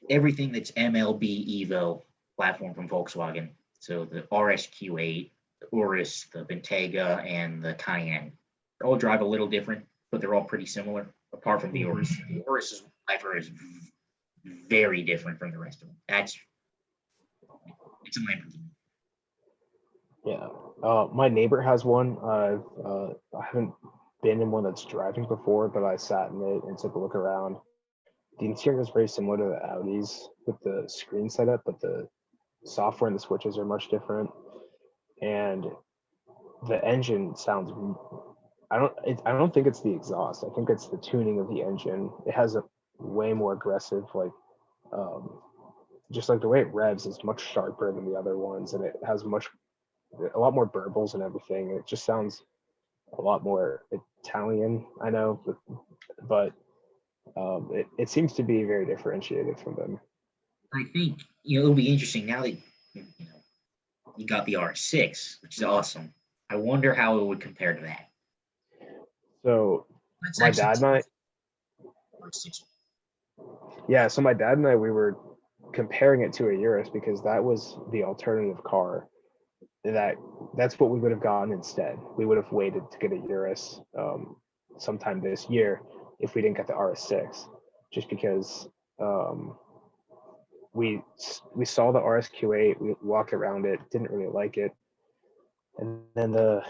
everything that's MLB Evo platform from Volkswagen. So the RSQ8, the Urus, the Bentayga, and the Cayenne, they all drive a little different, but they're all pretty similar. Apart from the Urus, the Urus's driver is very different from the rest of them. It's a Lamborghini.
Yeah. My neighbor has one. I haven't been in one that's driving before, but I sat in it and took a look around. The interior is very similar to the Audis with the screen setup, but the software and the switches are much different. And the engine sounds. I don't think it's the exhaust. I think it's the tuning of the engine. It has a way more aggressive, like, just like the way it revs is much sharper than the other ones, and it has a lot more burbles and everything. It just sounds a lot more Italian, I know, but it seems to be very differentiated from them.
I think it'll be interesting now that you got the R6, which is awesome. I wonder how it would compare to that.
So
That's
my
actually
dad and I,
R6.
yeah, so my dad and I, we were comparing it to a Urus because that was the alternative car. That's what we would have gotten instead. We would have waited to get a Urus sometime this year if we didn't get the RS6, just because we saw the RSQ8, we walked around it, didn't really like it, and then the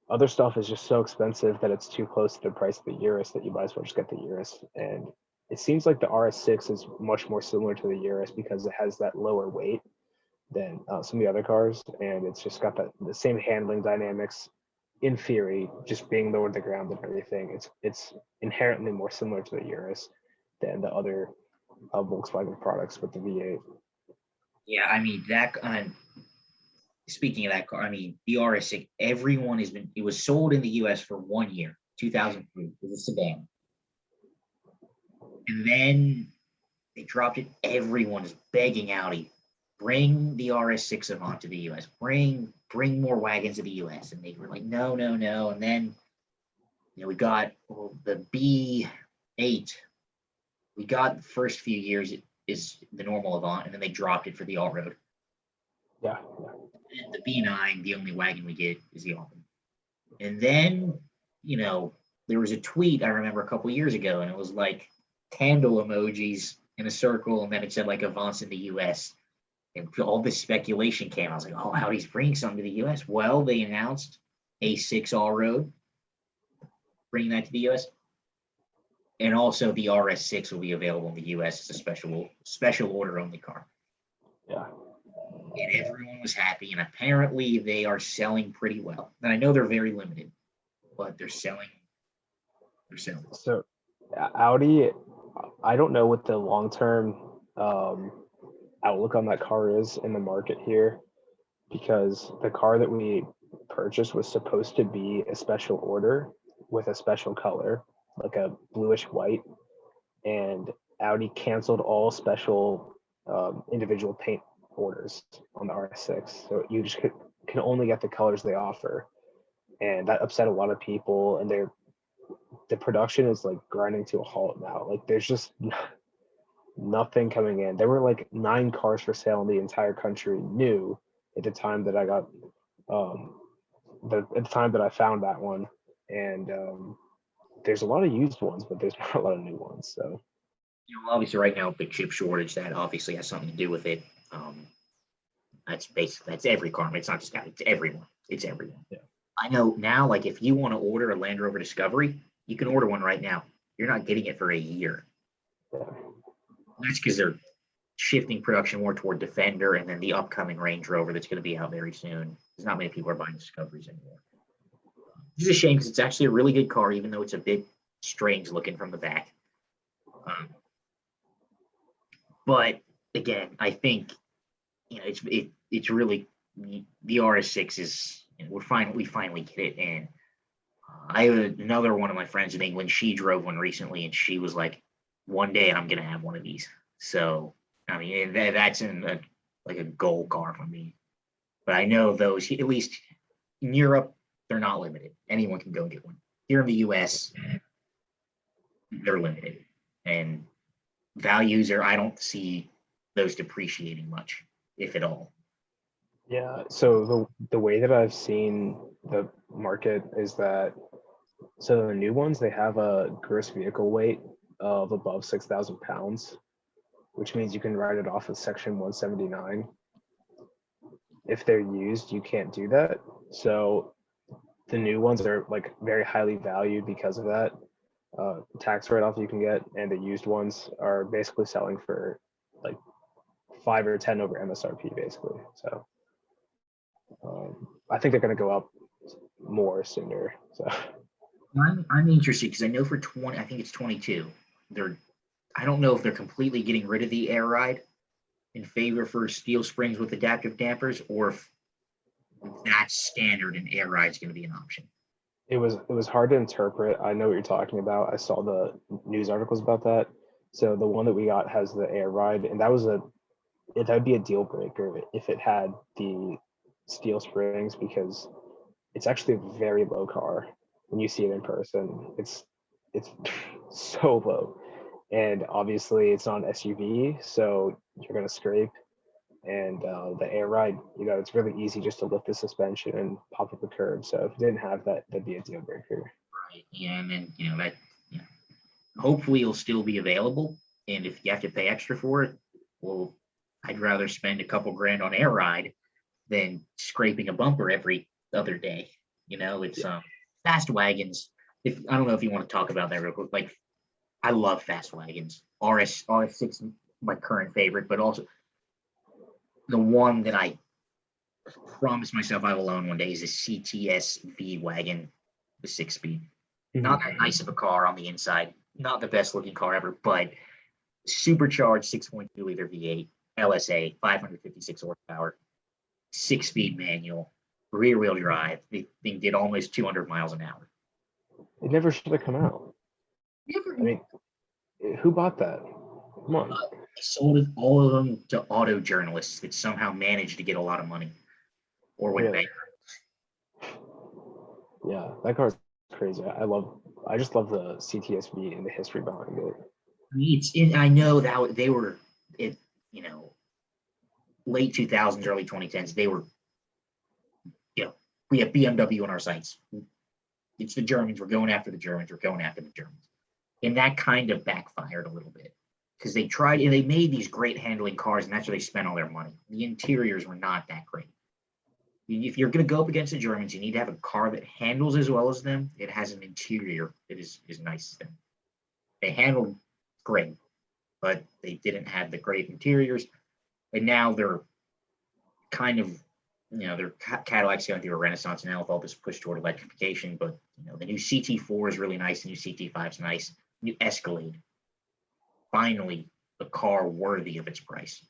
other stuff is just so expensive that it's too close to the price of the Urus that you might as well just get the Urus. And it seems like the RS6 is much more similar to the Urus because it has that lower weight than some of the other cars, and it's just got the same handling dynamics. In theory, just being lower to the ground and everything, it's inherently more similar to the Urus than the other Volkswagen products with the V8.
Yeah, I mean that. Speaking of that car, I mean the RS6. Everyone has been. It was sold in the U.S. for 1 year, 2003. It was a sedan, and then they dropped it. Everyone is begging Audi, bring the RS6 Avant to the US. Bring more wagons to the US. And they were like, no, no, no. And then we got the B8. We got the first few years is the normal Avant, and then they dropped it for the all-road.
Yeah.
And the B9, the only wagon we get is the all-road. And then, there was a tweet I remember a couple years ago, and it was like candle emojis in a circle, and then it said like Avance in the US. And all this speculation came. I was like, oh, Audi's bringing something to the US. Well, they announced A6 all-road, bringing that to the US. And also the RS6 will be available in the US as a special order only car.
Yeah.
And everyone was happy. And apparently they are selling pretty well. And I know they're very limited, but they're selling.
So Audi, I don't know what the long-term outlook on that car is in the market here, because the car that we purchased was supposed to be a special order with a special color, like a bluish white, and Audi canceled all special individual paint orders on the RS6. So you just can only get the colors they offer, and that upset a lot of people. And the production is like grinding to a halt now. Like there's just nothing coming in. There were like 9 cars for sale in the entire country new at the time that I got at the time that I found that one. And there's a lot of used ones, but there's not a lot of new ones. So
Obviously right now the chip shortage, that obviously has something to do with it. That's every car. It's not just that, it's everyone. It's everyone.
Yeah.
I know now, like if you want to order a Land Rover Discovery, you can order one right now. You're not getting it for a year.
Yeah.
That's because they're shifting production more toward Defender and then the upcoming Range Rover that's going to be out very soon. There's not many people are buying Discoveries anymore. It's a shame because it's actually a really good car, even though it's a bit strange looking from the back. But again, I think it's really the RS6 is we finally get it. And I have another one of my friends in England. She drove one recently, and she was like, "One day I'm gonna have one of these." So I mean, that's like a goal car for me. But I know those, at least in Europe, they're not limited. Anyone can go get one. Here in the US, they're limited, and values I don't see those depreciating much, if at all.
Yeah. So the way that I've seen the market is that, so the new ones, they have a gross vehicle weight of above 6,000 pounds, which means you can write it off as Section 179. If they're used, you can't do that. So the new ones are like very highly valued because of that tax write-off you can get, and the used ones are basically selling for like 5 or 10 over MSRP basically. So I think they're going to go up more sooner. So
I'm interested because I know for 20, I think it's 22. I don't know if they're completely getting rid of the air ride, in favor for steel springs with adaptive dampers, or if that's standard and air ride is going to be an option?
It was hard to interpret. I know what you're talking about. I saw the news articles about that. So the one that we got has the air ride, and that'd be a deal breaker if it had the steel springs, because it's actually a very low car when you see it in person. It's so low, and obviously it's not an SUV, so you're gonna scrape. And the air ride, it's really easy just to lift the suspension and pop up a curb. So if it didn't have that, that'd be a deal breaker.
Right. Yeah, and then that hopefully it'll still be available. And if you have to pay extra for it, well, I'd rather spend a couple grand on air ride than scraping a bumper every other day. It's fast wagons. If I don't know if you want to talk about that real quick, like I love fast wagons. RS6 my current favorite, but also the one that I promised myself I will own one day is a CTS wagon, the 6-speed. Not that nice of a car on the inside, not the best looking car ever, but supercharged 6.2 liter V8, LSA, 556 horsepower, 6-speed manual, rear wheel drive. The thing did almost 200 miles an hour.
It never should have come out. I mean, who bought that? Come on.
I sold all of them to auto journalists that somehow managed to get a lot of money or went bankrupt.
Yeah, that car's crazy. I just love the CTSV and the history behind it.
I know that they were late 2000s, early 2010s. They were, we have BMW on our sites. It's the Germans. We're going after the Germans. We're going after the Germans. And that kind of backfired a little bit because they tried and they made these great handling cars, and that's where they spent all their money. The interiors were not that great. If you're going to go up against the Germans, you need to have a car that handles as well as them. It has an interior that is nice as them. They handled great, but they didn't have the great interiors. And now they're kind of, their Cadillac's going through a renaissance now with all this push toward electrification. But the new CT4 is really nice. The new CT5 is nice. New Escalade, finally a car worthy of its price.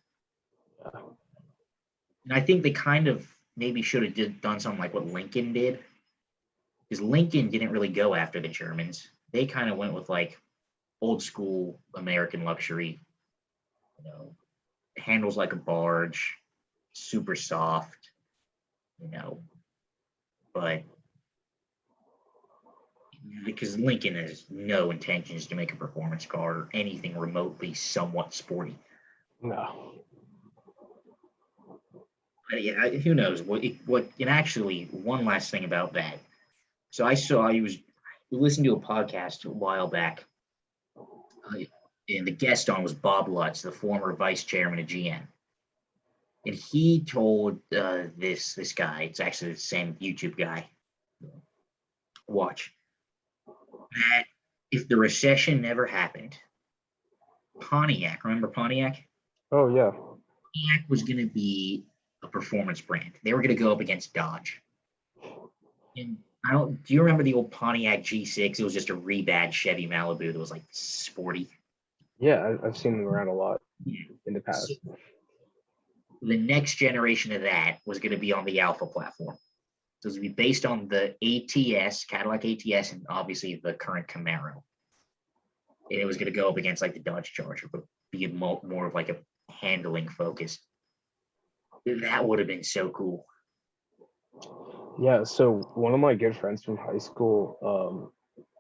And I think they kind of maybe should have done something like what Lincoln did, because Lincoln didn't really go after the Germans. They kind of went with like old school American luxury, handles like a barge, super soft, but because Lincoln has no intentions to make a performance car or anything remotely somewhat sporty.
No.
Yeah, who knows and actually one last thing about that. So we listened to a podcast a while back, and the guest on was Bob Lutz, the former vice chairman of GM. And he told this guy, it's actually the same YouTube guy, watch, that if the recession never happened, Pontiac, remember Pontiac?
Oh, yeah.
Pontiac was going to be a performance brand. They were going to go up against Dodge. And do you remember the old Pontiac G6? It was just a rebadged Chevy Malibu that was like sporty.
Yeah, I've seen them around a lot in the past.
So the next generation of that was going to be on the Alpha platform. So it was going to be based on the ATS, Cadillac ATS, and obviously the current Camaro. And it was going to go up against like the Dodge Charger, but be more of like a handling focus. That would have been so cool.
Yeah, so one of my good friends from high school,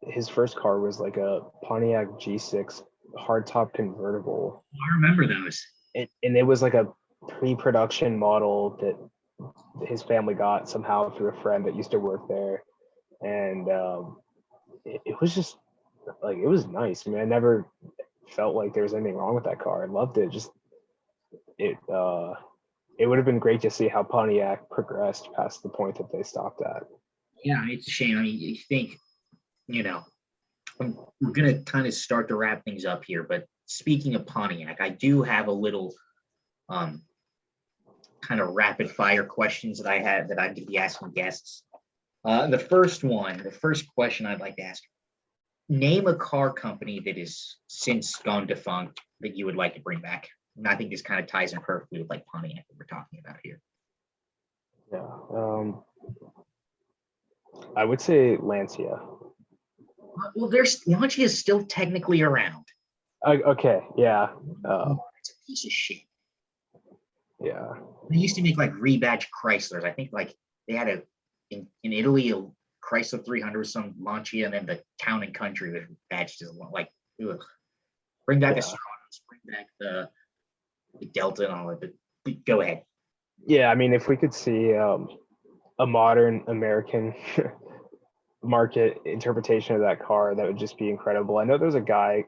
his first car was like a Pontiac G6 hardtop convertible.
I remember those.
And it was like a pre-production model that his family got somehow through a friend that used to work there. And it was just like, it was nice. I mean, I never felt like there was anything wrong with that car. I loved it. It would have been great to see how Pontiac progressed past the point that they stopped at.
Yeah, it's a shame. I mean, you think, we're going to kind of start to wrap things up here, but speaking of Pontiac, I do have a little kind of rapid fire questions that I'm going to be asking guests. The first question I'd like to ask, name a car company that has since gone defunct that you would like to bring back. And I think this kind of ties in perfectly with like Pontiac that we're talking about here.
Yeah. I would say Lancia.
Well, there's Lancia is still technically around.
Okay. Yeah.
It's a piece of shit.
Yeah.
They used to make like rebadged Chryslers. I think like they had in Italy a Chrysler 300 with some Lancia, and then the Town and Country was badged as like ugh. Bring back the Stratos, bring back the Delta and all of it. But go ahead.
Yeah. I mean, if we could see a modern American market interpretation of that car, that would just be incredible. I know there's a guy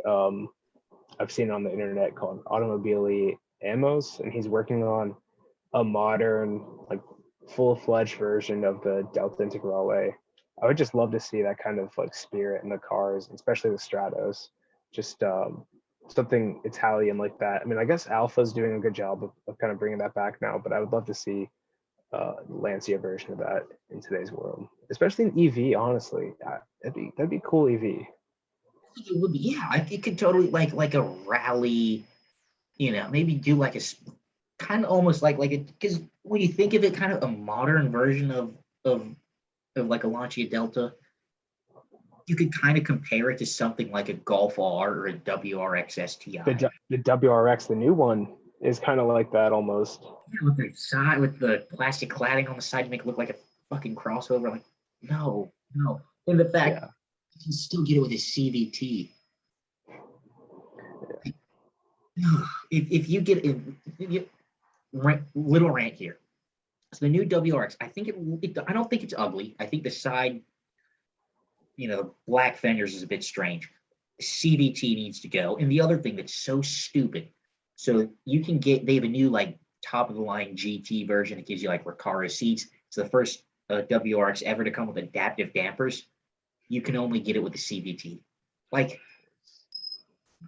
I've seen on the internet called Automobile Amos, and he's working on a modern, like full-fledged version of the Delta Integrale. I would just love to see that kind of like spirit in the cars, especially the Stratos. Just something Italian like that. I mean, I guess Alpha's doing a good job of kind of bringing that back now, but I would love to see Lancia version of that in today's world, especially an EV. Honestly, that'd be cool EV.
It would be, yeah. It could totally like a rally, maybe do like a kind of almost like a, because when you think of it, kind of a modern version of like a Lancia Delta, you could kind of compare it to something like a Golf R or a WRX STI.
The WRX, the new one, is kind of like that almost.
Yeah, with the side, with the plastic cladding on the side to make it look like a fucking crossover. Like, no. And the fact you can still get it with a CVT. If you get little rant here. So the new WRX, I think I don't think it's ugly. I think the side, the black fenders is a bit strange. CVT needs to go. And the other thing that's so stupid, so you can they have a new like top of the line GT version that gives you like Recaro seats. It's the first WRX ever to come with adaptive dampers. You can only get it with the CVT. Like,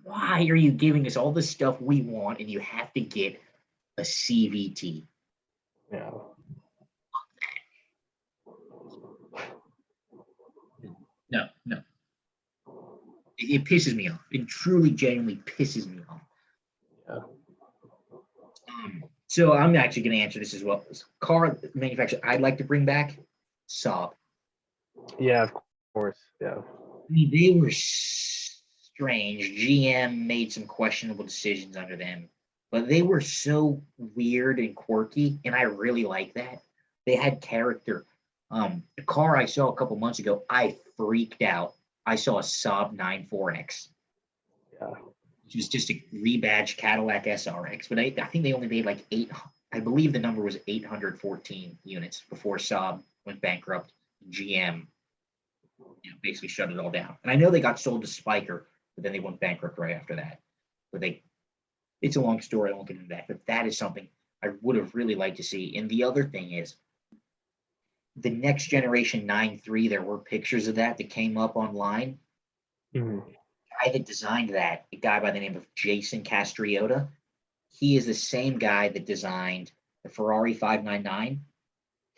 why are you giving us all the stuff we want and you have to get a CVT?
Yeah.
No. It pisses me off. It truly, genuinely pisses me off.
Yeah.
So I'm actually going to answer this as well. Car manufacturer I'd like to bring back, Saab.
Yeah, of course. Yeah.
I mean, they were strange. GM made some questionable decisions under them, but they were so weird and quirky, and I really like that. They had character. The car I saw a couple months ago, I freaked out. I saw a Saab 94X.
Yeah.
Which was just a rebadged Cadillac SRX, but I think they only made like I believe the number was 814 units before Saab went bankrupt. GM, basically shut it all down. And I know they got sold to Spiker, but then they went bankrupt right after that. But it's a long story. I won't get into that. But that is something I would have really liked to see. And the other thing is, the next generation 9.3, there were pictures of that came up online.
Mm-hmm.
The guy that designed that, a guy by the name of Jason Castriota, he is the same guy that designed the Ferrari 599,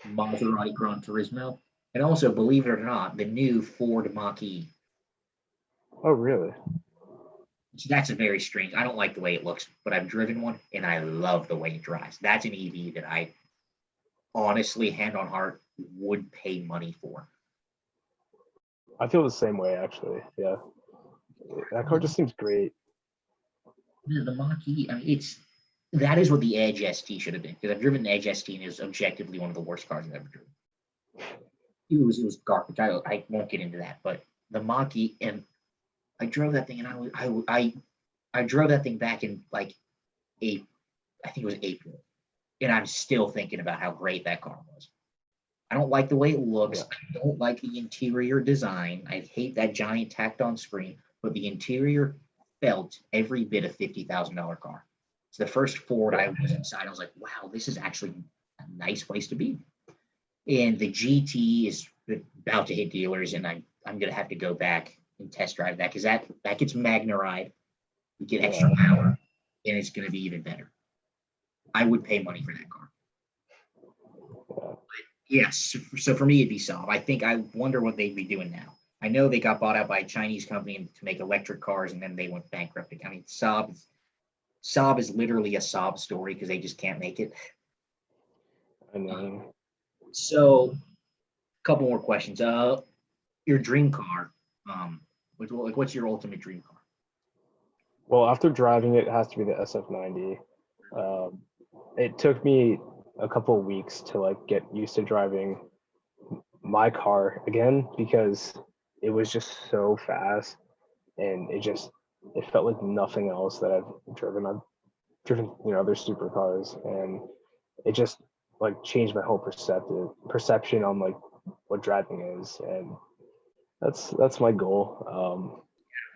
Maserati Gran Turismo, and also, believe it or not, the new Ford Mach-E.
Oh, really?
So that's a very strange. I don't like the way it looks, but I've driven one and I love the way it drives. That's an EV that I honestly, hand on heart, would pay money for.
I feel the same way, actually. Yeah. That car just seems great.
The Mach-E, I mean, that is what the Edge ST should have been, because I've driven the Edge ST and it was objectively one of the worst cars I've ever driven. It was garbage. I won't get into that, but the Mach-E, and I drove that thing, and I drove that thing back in like I think it was April, and I'm still thinking about how great that car was. I don't like the way it looks.
Yeah.
I don't like the interior design. I hate that giant tacked on screen, but the interior felt every bit a $50,000 car. It's the first Ford I was inside. I was like, wow, this is actually a nice place to be. And the GT is about to hit dealers, and I'm going to have to go back and test drive that, because that gets Magna Ride. You get extra power, and it's going to be even better. I would pay money for that car. But yes, so for me, it'd be Saab. I wonder what they'd be doing now. I know they got bought out by a Chinese company to make electric cars, and then they went bankrupt. I mean, Saab, Saab is literally a sob story because they just can't make it.
I know.
So, a couple more questions. Your dream car. What's your ultimate dream car?
Well, after driving it, it has to be the SF90. Um, it took me a couple of weeks to like get used to driving my car again because it was just so fast and it felt like nothing else that I've driven. I've driven, other supercars, and it just like changed my whole perception on like what driving is, and that's my goal.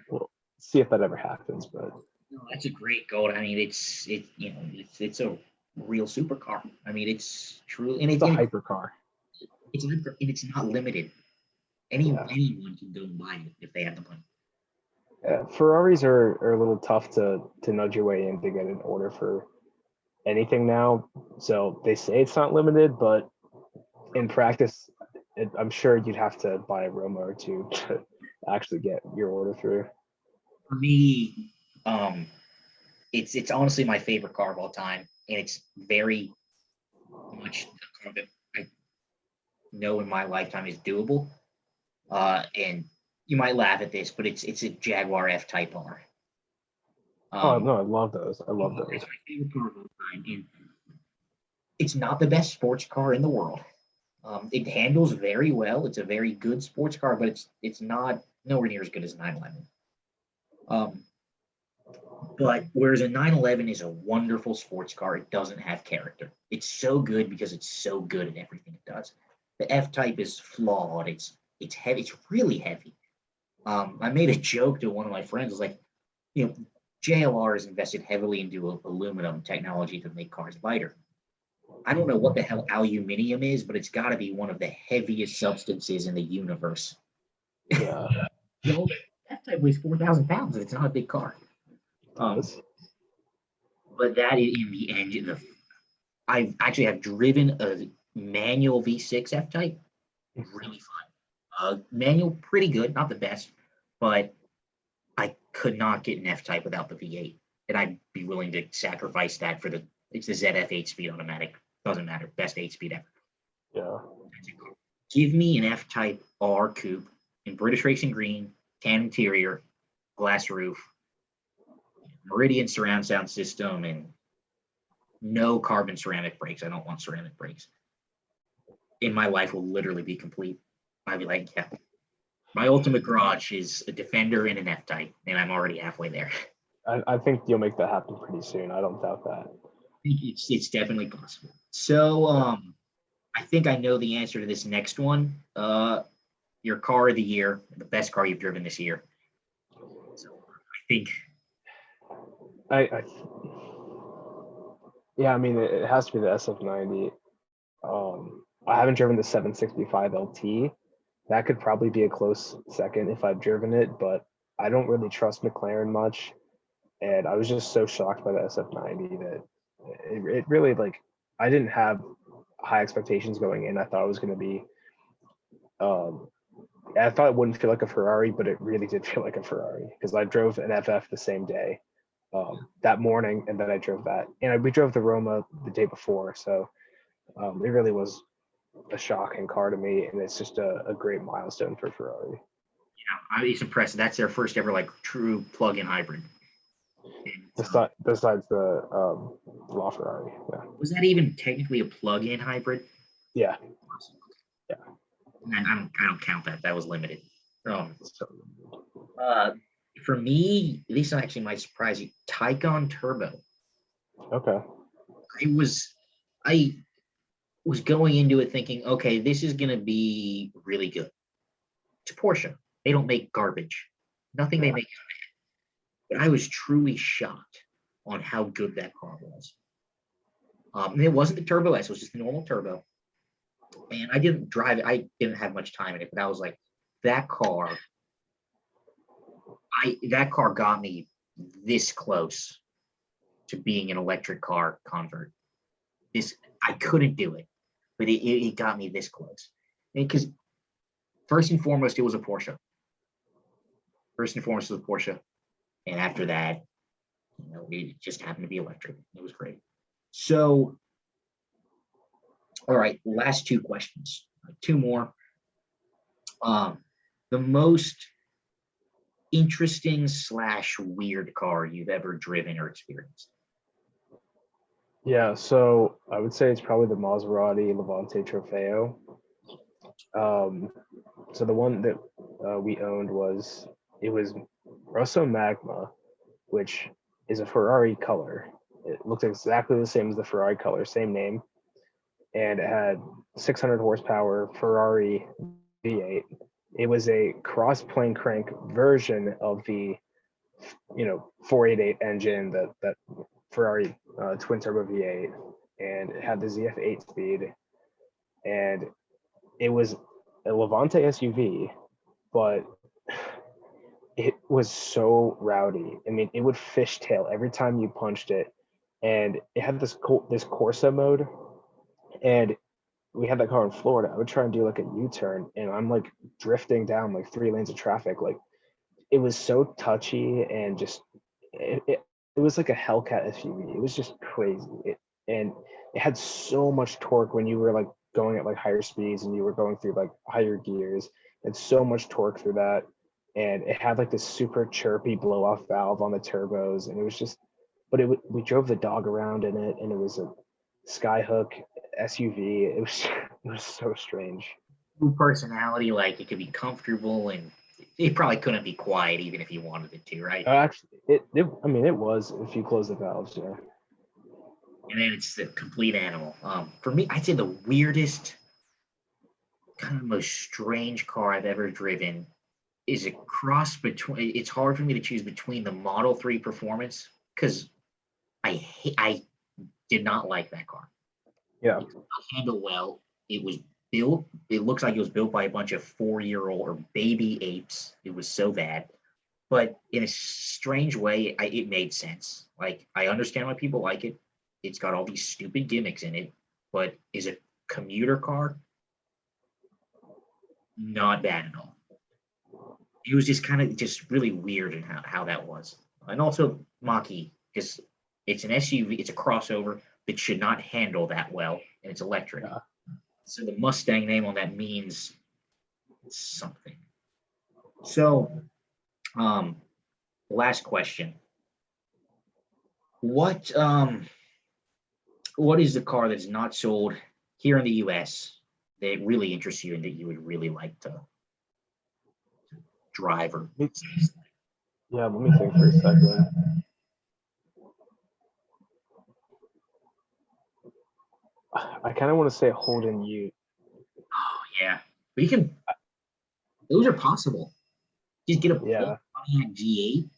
We'll see if that ever happens, but
No, that's a great goal. I mean, it's a real supercar. I mean, it's true, and
it's a hypercar.
it's not limited.
Yeah.
Anyone can go and buy it if they have the money.
Ferraris are a little tough to nudge your way in to get an order for anything now. So they say it's not limited, but in practice, I'm sure you'd have to buy a Roma or two to actually get your order through.
For me, it's honestly my favorite car of all time, and it's very much a car that I know in my lifetime is doable. And you might laugh at this, but it's a Jaguar F Type R.
Oh no, I love those. I love
It's
those.
my favorite car of all time, and it's not the best sports car in the world. It handles very well. It's a very good sports car, but it's not nowhere near as good as a 911. Um, but whereas a 911 is a wonderful sports car, it doesn't have character. It's so good because it's so good at everything it does. The F Type is flawed. It's heavy. It's really heavy. I made a joke to one of my friends. I was like, JLR has invested heavily into aluminum technology to make cars lighter. I don't know what the hell aluminium is, but it's got to be one of the heaviest substances in the universe.
Yeah.
That type weighs 4,000 pounds, and it's not a big car.
Does.
But that is in the engine. I actually have driven a manual V6 F Type. Really fun. Manual, pretty good, not the best, but I could not get an F Type without the V8, and I'd be willing to sacrifice that for it's the ZF 8-speed automatic. Doesn't matter, best 8-speed ever.
Yeah.
Give me an F Type R coupe in British Racing Green, tan interior, glass roof, Meridian surround sound system, and no carbon ceramic brakes. I don't want ceramic brakes. And my life will literally be complete. I'd be like, yeah. My ultimate garage is a Defender and an F Type, and I'm already halfway there.
I think you'll make that happen pretty soon. I don't doubt that.
It's definitely possible. So I think I know the answer to this next one. Your car of the year, the best car you've driven this year. So I think
yeah, I mean it has to be the SF90. I haven't driven the 765 LT. That could probably be a close second if I've driven it, but I don't really trust McLaren much. And I was just so shocked by the SF90 that it really like I didn't have high expectations going in. I thought it was going to be I thought it wouldn't feel like a Ferrari, but it really did feel like a Ferrari because I drove an FF the same day that morning, and then I drove that, and we drove the Roma the day before, so it really was a shocking car to me, and it's just a great milestone for Ferrari.
Yeah, it's impressive. That's their first ever like true plug-in hybrid.
Besides the LaFerrari, yeah.
Was that even technically a plug-in hybrid?
Yeah. Yeah.
I don't count that. That was limited. For me, this actually might surprise you. Taycan Turbo.
Okay.
I was going into it thinking, okay, this is going to be really good. It's Porsche. They don't make garbage. Nothing they make is bad. But I was truly shocked on how good that car was. And it wasn't the Turbo S. It was just the normal Turbo. And I didn't drive it. I didn't have much time in it, but I was like, that car got me this close to being an electric car convert. I couldn't do it, but it got me this close. Because first and foremost, it was a Porsche. And after that, It just happened to be electric. It was great. So, all right, last two questions. Two more. The most interesting / weird car you've ever driven or experienced?
Yeah, so I would say it's probably the Maserati Levante Trofeo. So the one that we owned was Rosso Magma, which is a Ferrari color. It looks exactly the same as the Ferrari color, same name, and it had 600 horsepower Ferrari V8. It was a cross plane crank version of the 488 engine that Ferrari twin turbo V8, and it had the ZF8 speed, and it was a Levante SUV, but it was so rowdy. I mean, it would fishtail every time you punched it, and it had this Corsa mode, and we had that car in Florida. I would try and do like a U-turn, and I'm like drifting down like 3 lanes of traffic. Like it was so touchy and just it was like a Hellcat SUV. It was just crazy. And it had so much torque when you were like going at like higher speeds and you were going through like higher gears. It had so much torque through that, and it had like this super chirpy blow off valve on the turbos, and it was just. But we drove the dog around in it, and it was a Skyhook SUV. It was so strange.
Personality, like it could be comfortable and it probably couldn't be quiet even if you wanted it to, right?
Actually, I mean, it was if you close the valves, yeah.
And then it's the complete animal. For me, I'd say the weirdest, kind of most strange car I've ever driven is a cross between. It's hard for me to choose between the Model 3 Performance because I did not like that car.
Yeah.
It did not handle well. It was built. It looks like it was built by a bunch of 4-year-old or baby apes. It was so bad, but in a strange way, it made sense. Like I understand why people like it. It's got all these stupid gimmicks in it, but is a commuter car not bad at all. It was just kind of just really weird in how that was. And also Mach-E, because it's an SUV, it's a crossover that should not handle that well, and it's electric.
Yeah.
So the Mustang name on that means something. So, last question. What is the car that's not sold here in the US that really interests you and that you would really like to drive or
Yeah, let me think for a second. I kind of want to say Holden Ute.
Oh yeah. But you can those are possible. Just get a
Yeah.
Pontiac G8,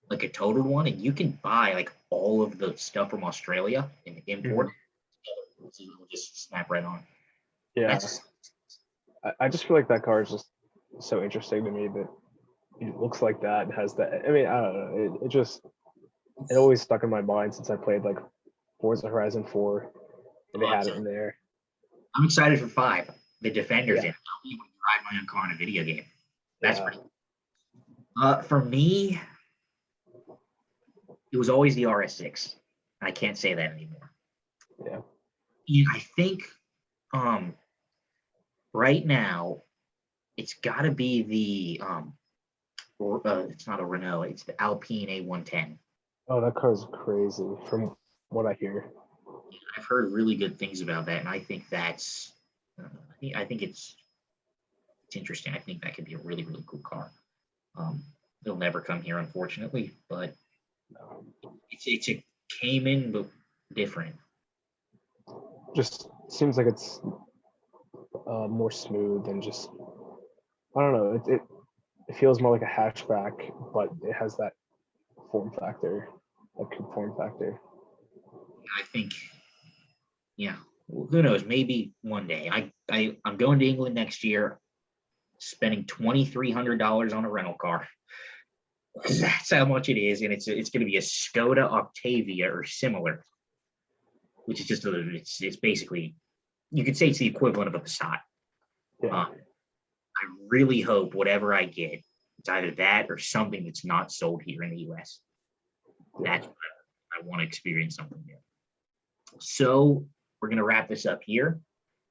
like a totaled one, and you can buy like all of the stuff from Australia and import it. So it'll just snap right on.
Yeah.
That's
I just feel like that car is just so interesting to me that it looks like that and has that. I mean, I don't know. It always stuck in my mind since I played like Forza Horizon 4 and they had it in there.
I'm excited for 5. The Defender's
Yeah.
in. I'll be able to ride my own car in a video game. That's
Yeah.
pretty. For me, it was always the RS6. I can't say that anymore.
Yeah.
And I think right now it's got to be the it's not a Renault, it's the Alpine A110.
Oh, that car is crazy from what I hear.
I've heard really good things about that, and I think that's I think it's interesting. I think that could be a really really cool car. It'll never come here, unfortunately, but it's a Cayman, but different.
Just seems like it's more smooth and just I don't know. It feels more like a hatchback, but it has that form factor, like form factor.
I think, yeah. Well, who knows? Maybe one day. I'm going to England next year, spending $2,300 on a rental car. That's how much it is, and it's going to be a Skoda Octavia or similar, which is just it's basically you could say it's the equivalent of a Passat.
Yeah.
I really hope whatever I get, it's either that or something that's not sold here in the U.S. That's what I want to experience something new. So we're going to wrap this up here.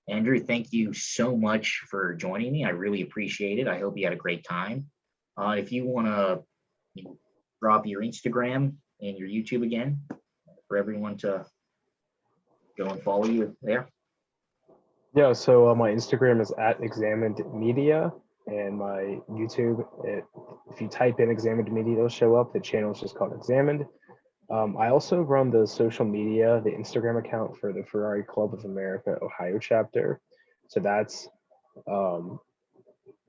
Andrew, thank you so much for joining me. I really appreciate it. I hope you had a great time. If you want to drop your Instagram and your YouTube again for everyone to go and follow you there.
Yeah, so my Instagram is at Examined Media, and my YouTube, if you type in Examined Media, it'll show up. The channel is just called Examined. I also run the social media, the Instagram account for the Ferrari Club of America Ohio chapter. So that's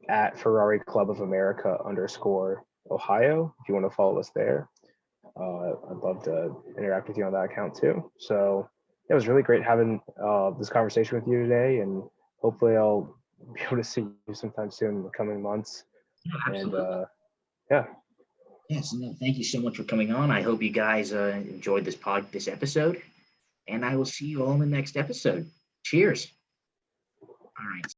at Ferrari Club of America _Ohio. If you want to follow us there, I'd love to interact with you on that account too. So it was really great having this conversation with you today, and hopefully I'll be able to see you sometime soon in the coming months.
Absolutely.
And yeah.
Yes, no, thank you so much for coming on. I hope you guys enjoyed this episode, and I will see you all in the next episode. Cheers. All right.